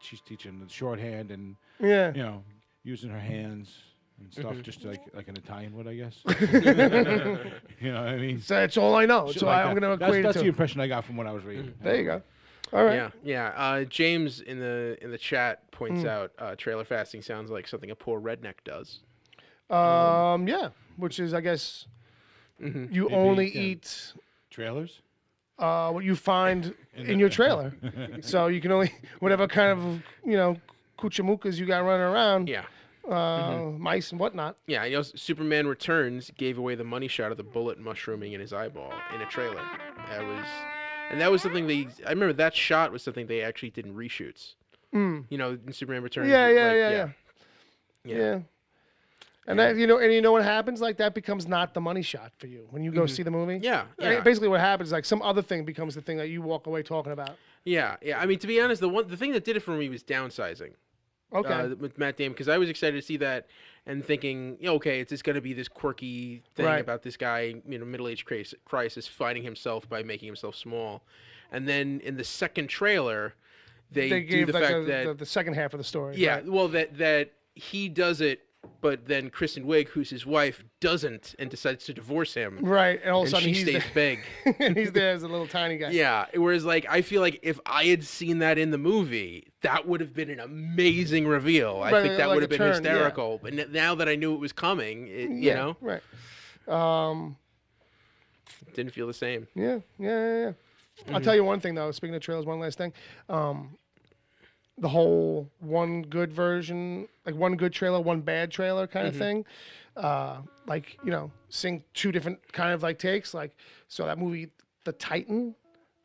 she's teaching the shorthand and Yeah. you know using her hands and stuff just like an Italian would, I guess. You know what I mean? So that's all I know. Shit So like I'm that. going to equate That's it the to. impression I got from what I was reading. There you go. All right. Yeah. James in the chat points out trailer fasting sounds like something a poor redneck does. Yeah. Which is, I guess, you Maybe, only yeah. eat Trailers? what you find in your trailer. So you can only whatever kind of kuchamukas you got running around. Yeah. Mice and whatnot. Yeah, you know, Superman Returns gave away the money shot of the bullet mushrooming in his eyeball in a trailer. That was something I remember that shot was something they actually did in reshoots. You know, in Superman Returns. Yeah. Yeah. And that and you know what happens? Like that becomes not the money shot for you when you go see the movie. Yeah. Basically, what happens is like some other thing becomes the thing that you walk away talking about. Yeah. I mean, to be honest, the thing that did it for me was downsizing. with Matt Damon, because I was excited to see that and thinking, okay, it's just going to be this quirky thing about this guy, middle-age crisis, fighting himself by making himself small. And then in the second trailer, they do gave the fact that the second half of the story. Yeah, right. well, that he does it, but then Kristen Wiig, who's his wife, doesn't and decides to divorce him. Right, and all of a sudden she he's stays big. and he's there as a little tiny guy. Yeah, whereas I feel like if I had seen that in the movie, that would have been an amazing reveal. I think that would have been hysterical. Yeah. But now that I knew it was coming, you know, right. Didn't feel the same. Yeah. I'll tell you one thing though. Speaking of trailers, one last thing. The whole one good version, like one good trailer, one bad trailer kind of thing. Seeing two different kind of takes. So that movie, The Titan,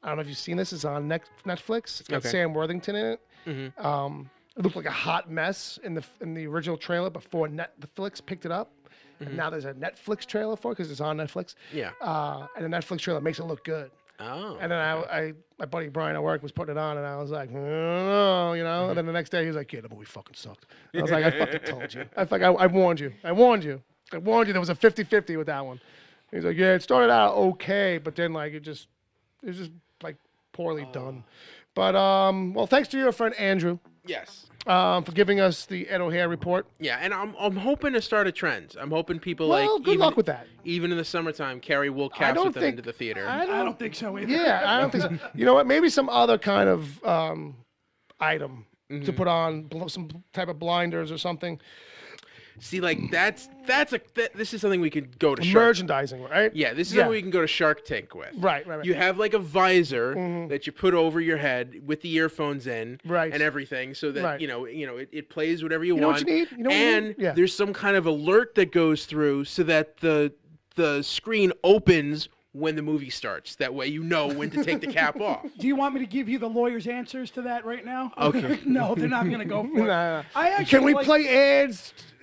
I don't know if you've seen this. It's on Netflix. It's got Sam Worthington in it. It looked like a hot mess in the original trailer before Netflix picked it up. And now there's a Netflix trailer for it because it's on Netflix. Yeah. And the Netflix trailer makes it look good. Oh. And then my buddy Brian at work was putting it on, and I was like, I don't know, And then the next day he was like, yeah, the movie fucking sucked. I was like, I fucking told you. I warned you. I warned you. There was a 50-50 with that one. He's like, yeah, it started out okay, but then it was just poorly done. But well, thanks to your friend Andrew. Yes. For giving us the Ed O'Hare report. Yeah, and I'm hoping to start a trend. I'm hoping people good luck with that. Even in the summertime, carry wool caps with them into the theater. I don't think so either. Yeah, I don't think so. You know what? Maybe some other kind of item to put on, some type of blinders or something. See, this is something we could go to merchandising, right? Yeah, this is something we can go to Shark Tank with. Right. You have a visor that you put over your head with the earphones in, and everything, so that it plays whatever you want. What you need? And there's some kind of alert that goes through so that the screen opens when the movie starts. That way you know when to take the cap off. Do you want me to give you the lawyer's answers to that right now? Okay. No, they're not going to go for it. No. Can we play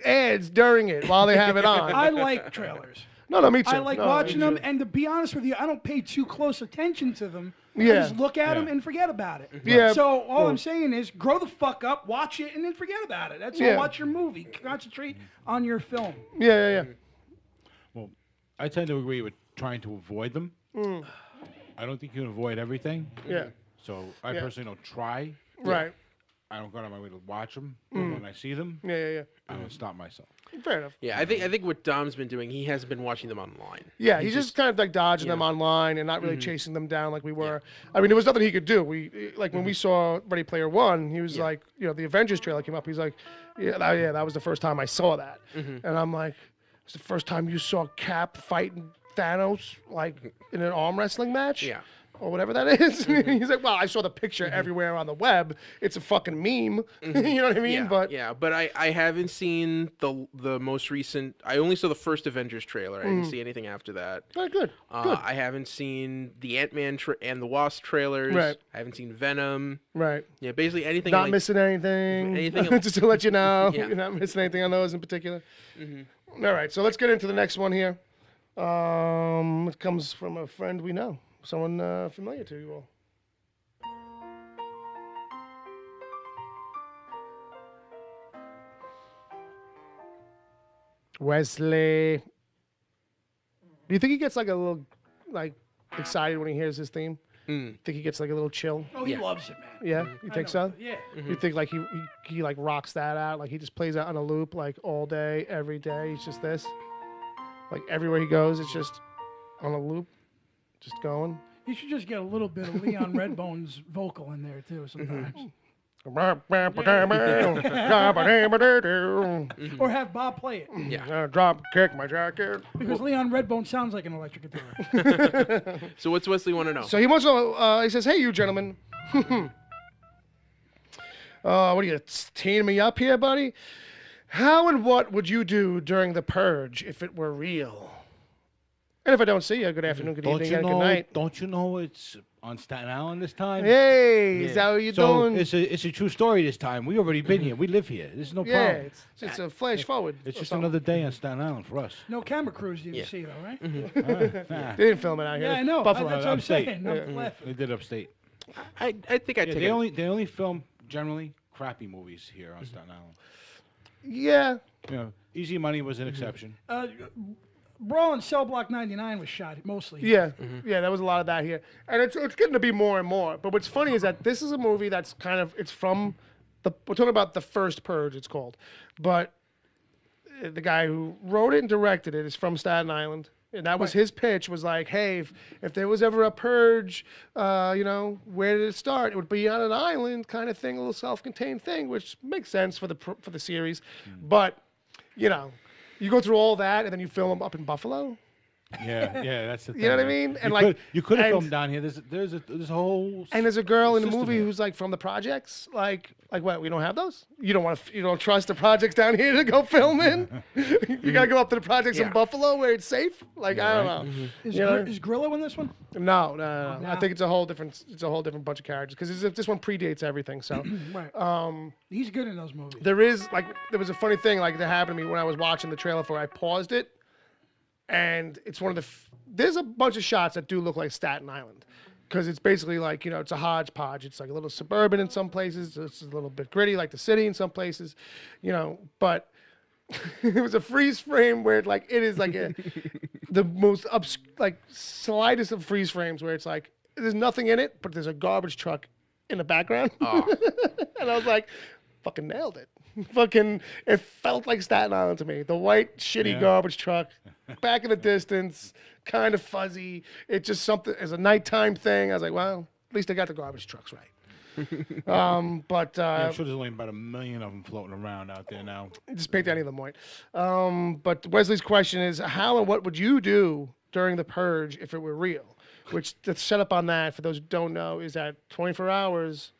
ads during it while they have it on? I like trailers. No, me too. I like watching them, and to be honest with you, I don't pay too close attention to them. Yeah. I just look at them and forget about it. Yeah. So all I'm saying is grow the fuck up, watch it, and then forget about it. That's all. Watch your movie. Concentrate on your film. Yeah. Well, I tend to agree with trying to avoid them. I don't think you can avoid everything. Yeah. So I personally don't try. Right. I don't go out of my way to watch them. But when I see them, Yeah. I don't stop myself. Fair enough. Yeah, I think what Dom's been doing, he hasn't been watching them online. Yeah, he's just kind of dodging them online and not really chasing them down like we were. I mean, there was nothing he could do. When we saw Ready Player One, he was like, the Avengers trailer came up. He's like, that was the first time I saw that. And I'm like, it's the first time you saw Cap fighting Thanos in an arm wrestling match? Yeah. Or whatever that is. He's like, well, I saw the picture everywhere on the web. It's a fucking meme. You know what I mean? But I haven't seen the most recent. I only saw the first Avengers trailer. I didn't see anything after that. Oh, good. I haven't seen the Ant-Man and the Wasp trailers. Right. I haven't seen Venom. Right. Yeah, basically anything. Not missing anything. Just to let you know, you're not missing anything on those in particular. All right, so let's get into the next one here. It comes from a friend we know. Someone familiar to you all. Wesley. Do you think he gets a little excited when he hears his theme? Think he gets a little chill? Oh, he loves it, man. Yeah, you think so? Yeah. You think he rocks that out? He just plays that on a loop all day, every day. He's just this. Everywhere he goes, it's just on a loop. Just going. You should just get a little bit of Leon Redbone's vocal in there too sometimes. Or have Bob play it. Yeah. Drop kick my jacket. Because Leon Redbone sounds like an electric guitar. So what's Wesley want to know? So he wants to. He says, "Hey, you gentlemen. What are you teeing me up here, buddy? How and what would you do during the Purge if it were real?" And if I don't see you, good afternoon, good evening, and good night. Don't you know it's on Staten Island this time? Hey, is that what you're doing? It's a true story this time. We already been here. We live here. There's no Yeah, problem. it's a flash forward. It's just another day on Staten Island for us. No camera crews you see though, right? They didn't film it out here. Yeah, I know. Buffalo. That's what I'm Upstate. saying. I'm laughing. They did upstate. I think I take They only film generally crappy movies here on Staten Island. Yeah. You know, Easy Money was an exception. Brawl in Cell Block 99 was shot mostly. Yeah, yeah, there was a lot of that here, and it's getting to be more and more. But what's funny is that this is a movie that's kind of we're talking about the first Purge, it's called, but the guy who wrote it and directed it is from Staten Island, and that was his pitch. Was like, hey, if there was ever a Purge, where did it start? It would be on an island kind of thing, a little self-contained thing, which makes sense for the series, but you go through all that and then you film them up in Buffalo. Yeah, that's the thing. You know what I mean? And you could have filmed down here. There's a whole. And there's a girl in the system movie here. who's like from the projects. Like what? We don't have those. You don't trust the projects down here to go film in. You gotta go up to the projects in Buffalo where it's safe. Like I don't know. Is Grillo in this one? No. I think it's a whole different bunch of characters because this one predates everything. So Right. He's good in those movies. there was a funny thing like that happened to me when I was watching the trailer for it. I paused it. And it's one of the there's a bunch of shots that do look like Staten Island because it's basically like, it's a hodgepodge. It's like a little suburban in some places. It's a little bit gritty like the city in some places, but it was a freeze frame where it is like the most slightest of freeze frames where it's like there's nothing in it, but there's a garbage truck in the background. Oh. And I was like, fucking nailed it. It felt like Staten Island to me. The white, shitty garbage truck, back in the distance, kind of fuzzy. It's just something, as a nighttime thing. I was like, well, at least they got the garbage trucks right. I'm sure there's only about 1 million of them floating around out there now. Just paint any of them white. But Wesley's question is, how and what would you do during the Purge if it were real? Which, the setup on that, for those who don't know, is that 24 hours...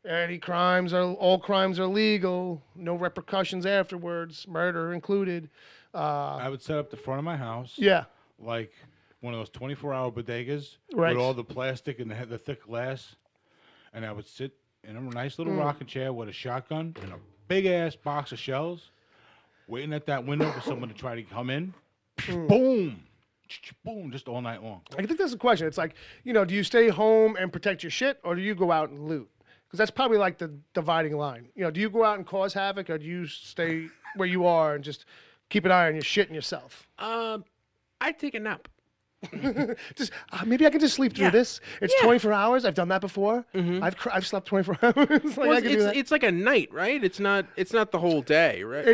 all crimes are legal, no repercussions afterwards, murder included. I would set up the front of my house. Yeah. Like one of those 24-hour bodegas Right. with all the plastic and the thick glass. And I would sit in a nice little rocking chair with a shotgun and a big-ass box of shells, waiting at that window for someone to try to come in. Boom. Boom, just all night long. I think that's the question. It's like, do you stay home and protect your shit, or do you go out and loot? Because that's probably like the dividing line. Do you go out and cause havoc, or do you stay where you are and just keep an eye on your shit and yourself? I'd take a nap. Just maybe I can just sleep through this. It's 24 hours. I've done that before. I've slept 24 hours. I can do that. It's like a night, right? It's not the whole day, right?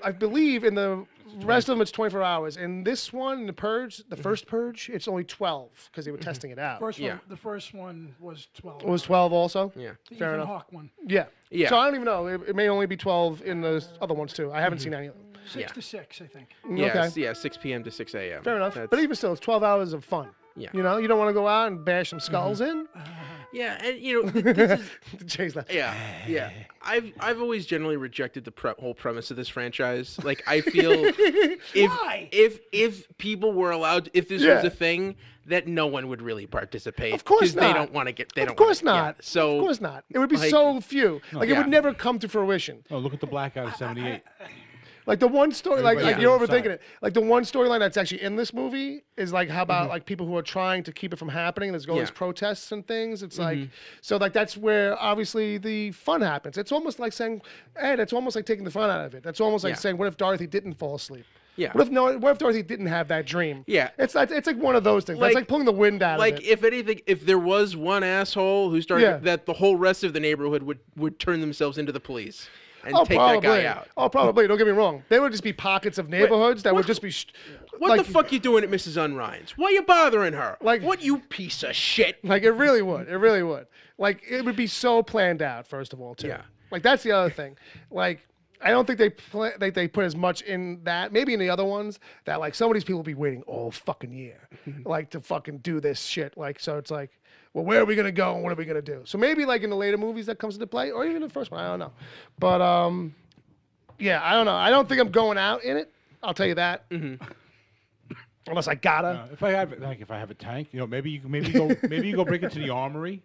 I believe in the rest of them it's 24 hours. In this one, the Purge, the first Purge, it's only 12 because they were testing it out. The first one was 12. It was 12 also? Yeah. The Fair Ethan enough. Hawke one. Yeah. Yeah. So I don't even know. It may only be 12 in the other ones too. I haven't seen any of them. 6 to 6, I think. Okay. 6 p.m. to 6 a.m. Fair enough. But even still, it's 12 hours of fun. Yeah. You don't want to go out and bash some skulls in. Yeah, and this is Chase that. yeah. I've always generally rejected the whole premise of this franchise. Like I feel if people were allowed, if this was a thing, that no one would really participate. Of course not. They don't want to get. Of course not. So of course not. It would be so few. Like it would never come to fruition. Oh, look at the Blackout of '78. Like the one story, like Everybody you're has overthinking inside. it. Like the one storyline that's actually in this movie is like how about like people who are trying to keep it from happening. There's all these protests and things. It's like so like that's where obviously the fun happens. It's almost like saying, Ed, it's almost like taking the fun out of it. That's almost like saying, what if Dorothy didn't fall asleep? Yeah. What if Dorothy didn't have that dream? Yeah. It's like one of those things. It's like pulling the wind out of it. Like if anything, if there was one asshole who started that, the whole rest of the neighborhood would turn themselves into the police. And take that guy out. Oh, probably. Don't get me wrong. There would just be pockets of neighborhoods that would just be. What the fuck you doing at Mrs. Unrein's? Why you bothering her? Like what, you piece of shit? Like it really would. It really would. Like it would be so planned out. First of all, too. Yeah. Like that's the other thing. Like I don't think they put as much in that. Maybe in the other ones that like some of these people will be waiting all fucking year, like to fucking do this shit. Like so, it's like. Well, where are we going to go and what are we going to do? So maybe like in the later movies that comes into play or even the first one. I don't know. But, yeah, I don't know. I don't think I'm going out in it. I'll tell you that. Unless I gotta. If I have a tank, maybe you go break into the armory.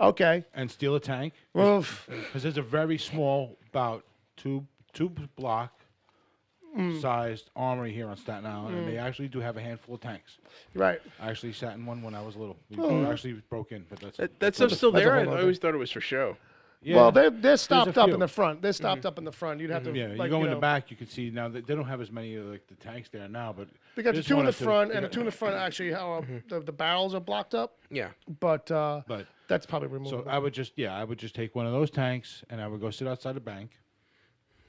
Okay. And steal a tank. Well, because there's a very small, about two block sized armory here on Staten Island, and they actually do have a handful of tanks. Right. I actually sat in one when I was little. We actually broke in, but that stuff's still there. I always thought it was for show. Yeah. Well, they're There's stopped a up few. in the front. They're stopped up in the front. You'd have to. Yeah, like, you go in know, the back, you can see now they don't have as many like the tanks there now, but They got the there's two in one the up to- front, they and the got- two in the front actually, the barrels are blocked up. Yeah. But But that's probably removable. so I would just take one of those tanks and I would go sit outside the bank.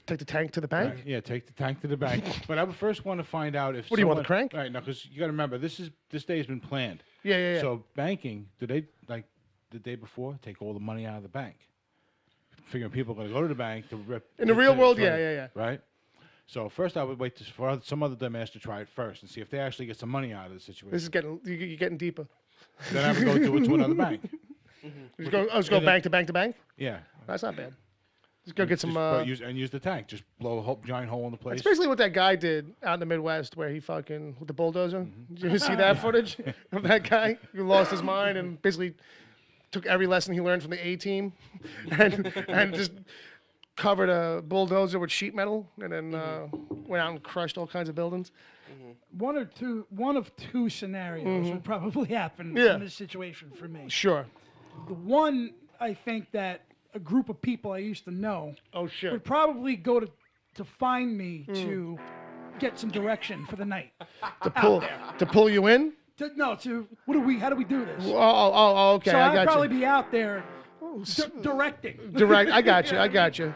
Take the tank to the bank. Yeah, take the tank to the bank. But I would first want to find out if What do you want, the someone- crank? Right, no, because you got to remember this day has been planned. Yeah. So banking, do they like the day before take all the money out of the bank? Figuring people are going to go to the bank to rip. In the real world, yeah. Right. So first, I would wait for some other dumbass to try it first and see if they actually get some money out of the situation. This is you're getting deeper. Then I would go do it to another bank. Just go then- bank to bank to bank. Yeah. That's not bad. Just go get some. Use the tank. Just blow a giant hole in the place. That's basically what that guy did out in the Midwest, where he fucking with the bulldozer. Did you see that footage of that guy who lost his mind and basically took every lesson he learned from the A team, and just covered a bulldozer with sheet metal, and then went out and crushed all kinds of buildings. One of two scenarios would probably happen Yeah. in this situation for me. Sure. The one, I think that a group of people I used to know Oh shit. would probably go to find me to get some direction for the night. To pull you in. How do we do this? Oh, okay. So I I'd got probably you. be out there directing. Direct. I got you.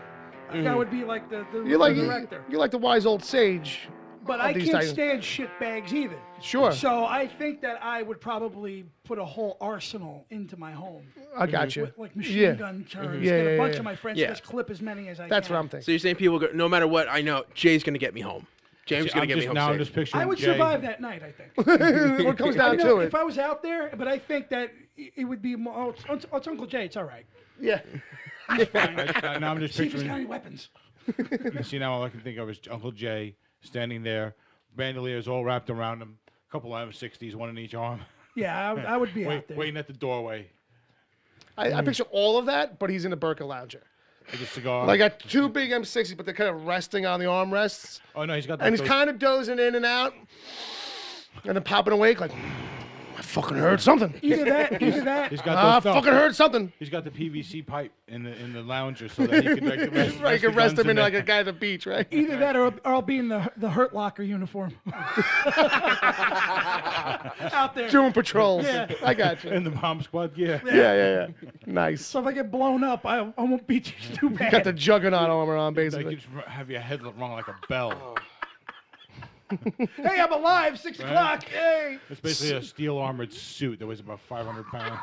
That would be like the director. You're like the wise old sage. But of I these can't titans. stand shit bags either. Sure. So I think that I would probably put a whole arsenal into my home. I got you. With, like machine Yeah. gun turns. Yeah, Get a yeah, bunch yeah. of my friends. Yeah. Just clip as many as I That's can. what I'm thinking. So you're saying people go, no matter what, I know Jay's going to get me home. James going to get me home now I'm safe. just picturing I would Jay. survive that night, I think. What comes down to it? If I was out there, but I think that it would be more. Oh, it's Uncle Jay. It's all right. Yeah. Now I'm just See if he's got any picturing. weapons. You see, now all I can think of is Uncle Jay standing there, bandoliers all wrapped around him, a couple of M60s, one in each arm, Yeah, I would be out there. waiting at the doorway. I picture all of that, but he's in a Burka lounger. With a cigar. Like got two big M60s, but they're kind of resting on the armrests, Oh no, he's got. and he's those- kind of dozing in and out, and then popping awake like, I fucking heard something. Either that. He's I got those. fucking heard something. He's got the PVC pipe in the lounger so that he can like, rest. Right, you can the rest guns him in there. like a guy at the beach, right? Either that, or I'll be in the Hurt Locker uniform. Out there. Doing patrols. Yeah. I got you. in the bomb squad. Yeah. Yeah. Nice. So if I get blown up, I won't be too bad. Got the juggernaut armor on, Like basically. you just have your head rung like a bell. Hey, I'm alive. 6 o'clock. Hey. It's basically a steel armored suit that weighs about 500 pounds.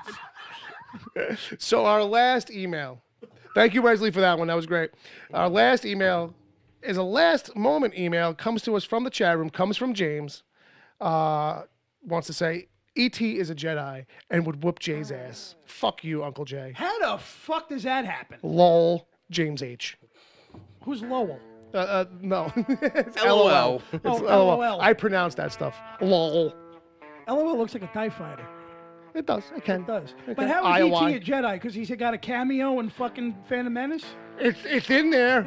So our last email. Thank you, Wesley, for that one. That was great. Our last email is a last moment email. Comes to us from the chat room. Comes from James. Wants to say, E.T. is a Jedi and would whoop Jay's ass. Fuck you, Uncle Jay. How the fuck does that happen? Lol. James H. Who's Lowell? No. It's LOL. It's Oh, LOL. LOL. I pronounce that stuff. Lol. LOL looks like a TIE fighter. It does. It can. It does. It But can. how is IOI. E.T. a Jedi? Because he's got a cameo in fucking Phantom Menace? It's in there.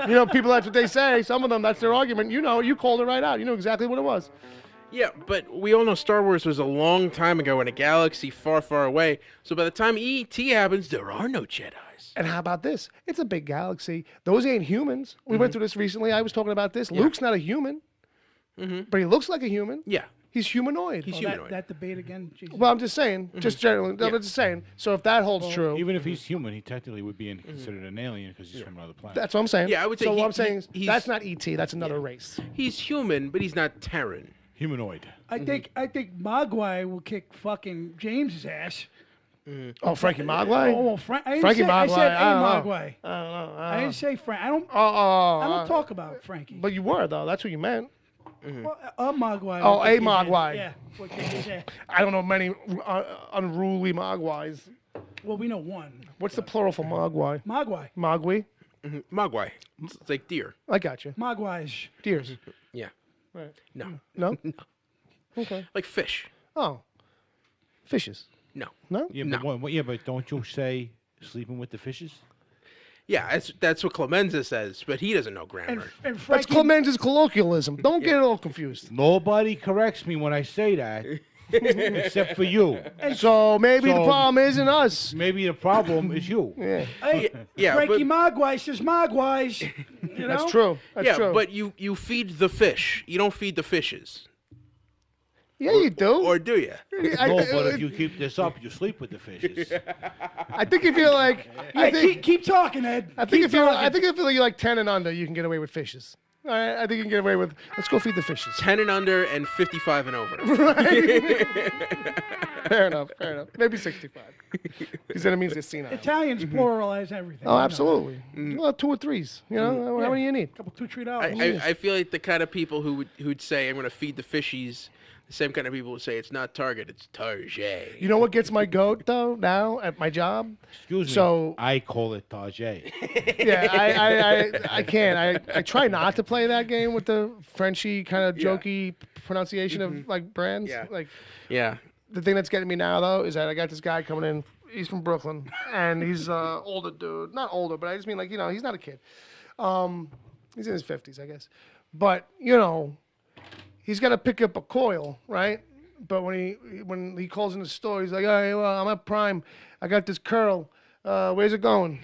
You know, people, that's what they say. Some of them, that's their argument. You know, you called it right out. You knew exactly what it was. Yeah, but we all know Star Wars was a long time ago in a galaxy far, far away. So by the time E.T. happens, there are no Jedis. And how about this? It's a big galaxy. Those ain't humans. We went through this recently. I was talking about this. Luke's not a human, but he looks like a human. Yeah. He's humanoid. He's Oh, humanoid. that debate again? Jesus. Well, I'm just saying, just generally, I'm just saying. So if that holds true, Even if he's human, he technically would be considered an alien because he's from another planet. that's what I'm saying. Yeah, I would say So he- what I'm saying is, he's- that's not ET. That's another race. He's human, but he's not Terran. Humanoid. I think Mogwai will kick fucking James's ass. Oh, Frankie Mogwai? Oh, well, I didn't Frankie say, I said Mogwai, I a don't know. Mogwai. I don't know. I didn't say Frank. I don't I talk about Frankie. But you were, though. That's what you meant. Well, a Mogwai. Oh, will a kick his ass. Mogwai. Yeah. will kick his ass. I don't know many unruly Mogwais. Well, we know one. What's the plural for Mogwai? Mogwai. Mogwai? Mogwai. It's like deer. I got you. Mogwai's. Deers. Yeah. Right. No. No? Okay. Like fish. Oh. Fishes. No. No? Yeah, No. but don't you say sleeping with the fishes? Yeah, that's what Clemenza says, but he doesn't know And, grammar. and That's Frankie. Clemenza's colloquialism. Don't get it all confused. Nobody corrects me when I say that. except for you. So maybe the So- problem isn't us. Maybe the problem is you. Yeah, Hey, Yeah, Frankie but, Mogwai says Mogwais. You know? that's true. That's yeah, true. but you feed the fish. You don't feed the fishes. yeah, you do. Or do you? No, but if you keep this up, you sleep with the fishes. I think if you're like, I Yeah, think, keep talking, Ed. I think Keep if you're, talking. I think if you're like 10 and under, you can get away with fishes. All right, I think you can get away with. Let's go feed the fishes. 10 and under and 55 and over. Fair enough. Fair enough. Maybe 65. Because then it means they're senile. Italians pluralize everything. Oh, absolutely. Well, 2 or 3s. You know, how many you need? Couple $2-3. I feel like the kind of people who'd say, I'm going to feed the fishies, the same kind of people would say, it's not Target, it's Purge. You know what gets my goat though now at my job? Excuse me. So- I call it Tajay. Yeah, I can't. I try not to play that game with the Frenchy kind of jokey pronunciation of like brands. Yeah. Like Yeah. the thing that's getting me now though is that I got this guy coming in. He's from Brooklyn and he's older dude. Not older, but I just mean like, you know, he's not a kid. He's in his 50s, I guess. But, you know, he's got to pick up a coil, right? But when he calls in the store, he's like, all right, well, I'm at Prime. I got this curl. Where's it going?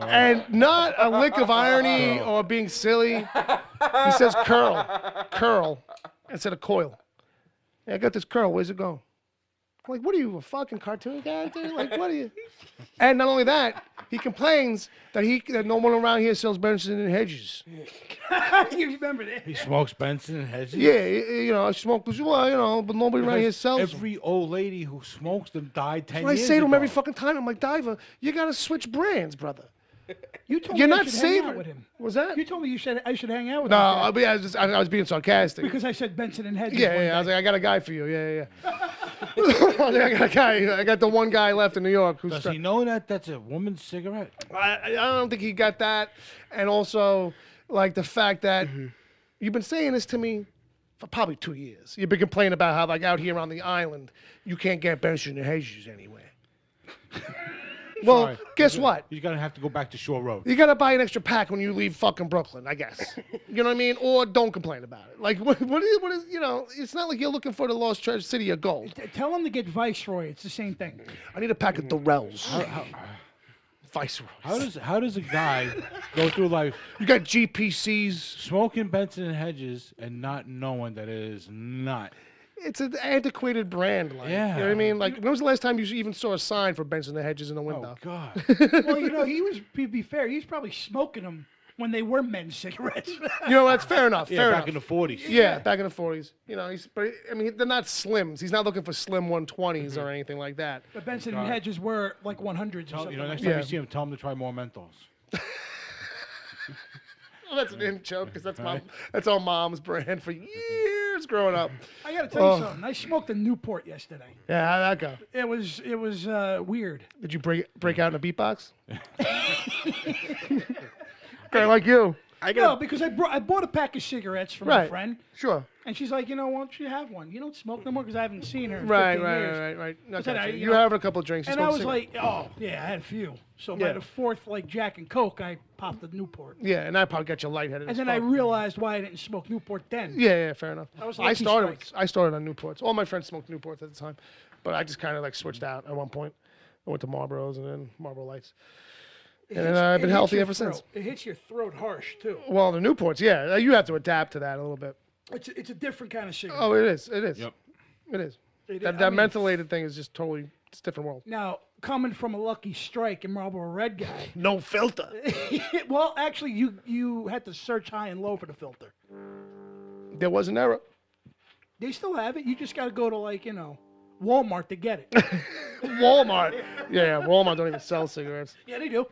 And not a lick of irony or being silly. He says curl, instead of coil. Yeah, I got this curl. Where's it going? I'm like, what are you, a fucking cartoon character? Like, what are you? And not only that, he complains that no one around here sells Benson and Hedges. You remember that? He smokes Benson and Hedges. Yeah, you know, I smoke, well, you know, but nobody around here sells them. Every old lady who smokes them died 10 I years say to him ago. every fucking time, I'm like, Diver, you got to switch brands, brother. You told You're me I not should hang out saving. with him. Was that? You told me I should hang out with No, him. I was being sarcastic. Because I said Benson and Hedges. Yeah, one yeah. I was day. like, I got a guy for you. Yeah. I was like, I got a guy. I got the one guy left in New York who's. Does he know that that's a woman's cigarette? I don't think he got that, and also like the fact that you've been saying this to me for probably 2 years. You've been complaining about how like out here on the island you can't get Benson and Hedges anywhere. Well, Sorry. guess what? You're gonna have to go back to Shore Road. You gotta buy an extra pack when you leave fucking Brooklyn, I guess. You know what I mean? Or don't complain about it. Like, what is, you know, it's not like you're looking for the lost treasure city of gold. Tell him to get Viceroy. It's the same thing. I need a pack of Durrells. Viceroy. How does a guy go through life You got GPCs. smoking Benson and Hedges and not knowing that it is not? It's an antiquated brand. Like, Yeah. You know what I mean? Like, when was the last time you even saw a sign for Benson and Hedges in the Oh window? God! Well, you know, to be fair, he was probably smoking them when they were men's cigarettes. You know, that's fair enough. Yeah, fair back enough. in the 40s. Yeah, back in the 40s. You know, I mean, they're not slims. He's not looking for slim 120s or anything like that. But Benson and Hedges were like 100s or something. You know, next like time you see him, tell him to try more Menthols. Well, that's an in joke because that's our mom's brand for years growing up. that. I got to tell you something. I smoked a Newport yesterday. Yeah, how'd that go? It was weird. Did you break out in a beatbox? Okay, like you. No, because I bought a pack of cigarettes from Right. a friend, Sure. and she's like, you know, why don't you have one? You don't smoke no more because I haven't seen her in Right. 15 years. No, said, gotcha. you You know- have a couple of drinks. You And I smoke was cigarette. like, oh, yeah, I had a few. So by Yeah. the fourth, like Jack and Coke, I popped the Newport. Yeah, and that probably got you lightheaded. And as then I fuck. realized why I didn't smoke Newport then. Yeah, fair enough. That was a I lucky started. strike. I started on Newports. All my friends smoked Newports at the time, but I just kind of like switched out at one point. I went to Marlboros and then Marlboro Lights. It And hits- then I've it been hits healthy your ever since. throat. It hits your throat harsh, too. Well, the Newports, yeah, you have to adapt to that a little bit. It's a different kind of cigarette. Oh, it is. It is. Yep. It is. It- That, I that mean, mentholated thing is just totally, it's a different world. Now, coming from a Lucky Strike and Marlboro Red guy, No filter. well, actually, you had to search high and low for the filter. There was an error. They still have it. You just got to go to, like, you know, Walmart to get it. Walmart. Yeah, Walmart don't even sell cigarettes. Yeah, they do.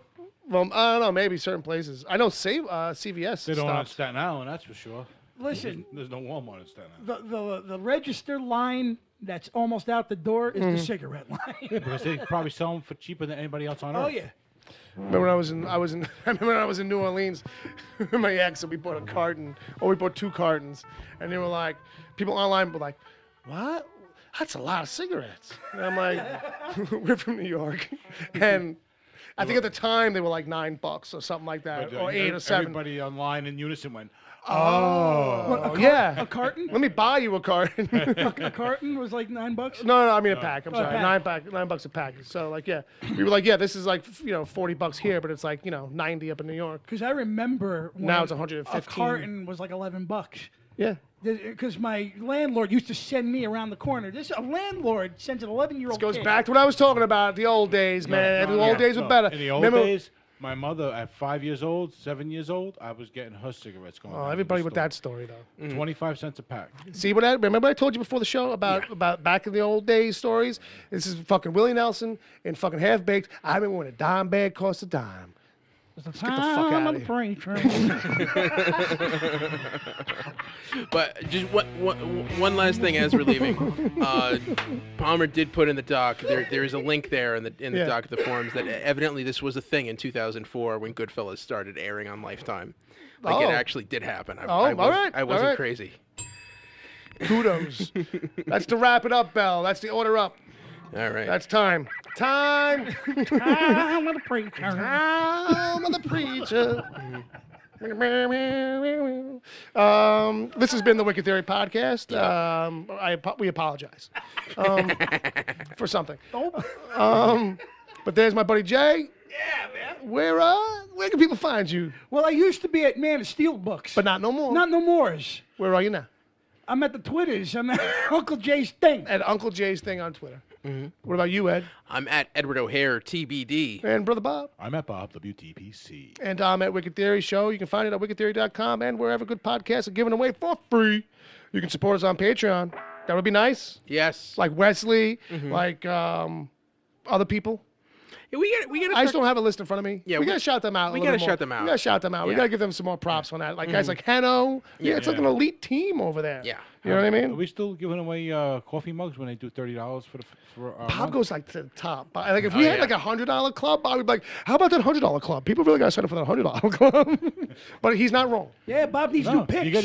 Well, I don't know. Maybe certain places. I know. CVS. They don't on stopped. Staten Island, that's for sure. Listen, There's no Walmart in Staten Island. the register line that's almost out the door is Mm-hmm. the cigarette line. Because they probably sell them for cheaper than anybody else on Earth. Oh, yeah. Remember when I was in I remember when I was in New Orleans, my ex and we bought a carton, or we bought 2 cartons, and they were like, people online were like, "What? That's a lot of cigarettes." And I'm like, "We're from New York," and I think at the time they were like $9 or something like that, But, or 8 or 7. Everybody online in unison went, What, yeah. A carton? Let me buy you a carton. A carton was like $9. No, I mean a pack. I'm a sorry, pack. $9 a pack. So like, yeah, we were like, yeah, this is like $40 here, but it's like 90 up in New York. Because I remember when Now it's 115. a carton was like $11. Yeah. Because my landlord used to send me around the corner. A landlord sends an 11-year-old Goes kid. back to what I was talking about, the old days, man. The old days were better. In the old days, my mother at 5 years old, 7 years old, I was getting her cigarettes going. Oh, everybody with that story though. 25 cents a pack. See what remember I told you before the show about back in the old days stories? This is fucking Willie Nelson and fucking Half Baked. I remember when a dime bag cost a dime. Let's get the fuck out of here. But just one last thing as we're leaving. Palmer did put in the doc. There is a link there in the doc of the forums that evidently this was a thing in 2004 when Goodfellas started airing on Lifetime. Like it actually did happen. All right. I wasn't crazy. Kudos. That's to wrap it up, Bell. That's the order up. All right. That's time. Time. I'm the preacher. Time of the preacher. This has been the Wicked Theory podcast. We apologize for something. But there's my buddy Jay. Yeah, man. Where can people find you? Well, I used to be at Man of Steel Books. But not no more. Not no mores. Where are you now? I'm at the Twitters. I'm at Uncle Jay's Thing. At Uncle Jay's Thing on Twitter. Mm-hmm. What about you, Ed? I'm at Edward O'Hare, TBD. And Brother Bob? I'm at Bob, WTPC. And I'm at Wicked Theory Show. You can find it at wickedtheory.com and wherever good podcasts are given away for free. You can support us on Patreon. That would be nice. Yes. Like Wesley, like other people. Yeah, we gotta I just don't have a list in front of me. Yeah, we gotta shout them out. We gotta shout them out. We gotta shout them out. We Yeah. gotta give them some more props on that. Like guys like Heno. Yeah, it's like an elite team over there. Yeah. You know what I mean? Are we still giving away coffee mugs when they do $30 for Bob goes like to the top. Like if we had like $100 club, Bob would be like, "How about that $100 club? People really got to sign up for that $100 club." But he's not wrong. Yeah, Bob needs new picks. You get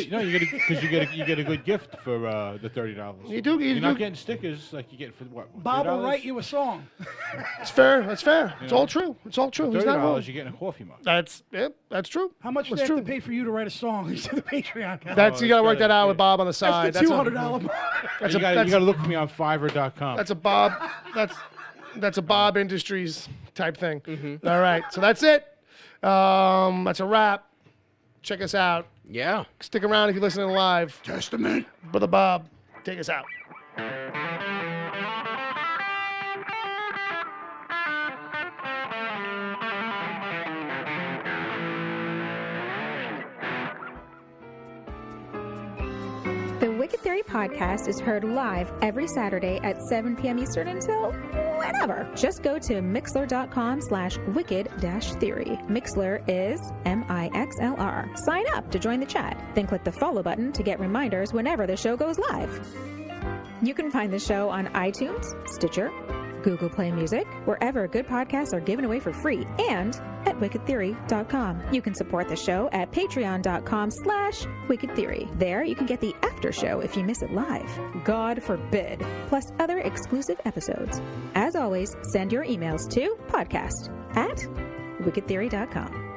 a good gift for the $30. You do. You're not getting stickers like you get for what? Bob will $3? write you a song. It's fair. That's fair. It's all true. It's all true. He's not wrong. $30, you're getting a coffee mug. That's true. How much do That's they have true. to pay for you to write a song to the Patreon guy? That's you got to work that out with Bob on the side. That's the $200 mark. You got to look for me on Fiverr.com. That's a Bob. That's a Bob Industries type thing. Mm-hmm. All right, so that's it. That's a wrap. Check us out. Yeah. Stick around if you're listening live. Testament. Brother Bob, take us out. The Wicked Theory podcast is heard live every Saturday at 7 p.m. Eastern until whenever. Just go to mixler.com/wicked-theory. Mixler is MIXLR. Sign up to join the chat. Then click the follow button to get reminders whenever the show goes live. You can find the show on iTunes, Stitcher, Google Play Music, wherever good podcasts are given away for free, and at wickedtheory.com. You can support the show at patreon.com/wickedtheory. There you can get the after show if you miss it live. God forbid. Plus other exclusive episodes. As always, send your emails to podcast@wickedtheory.com.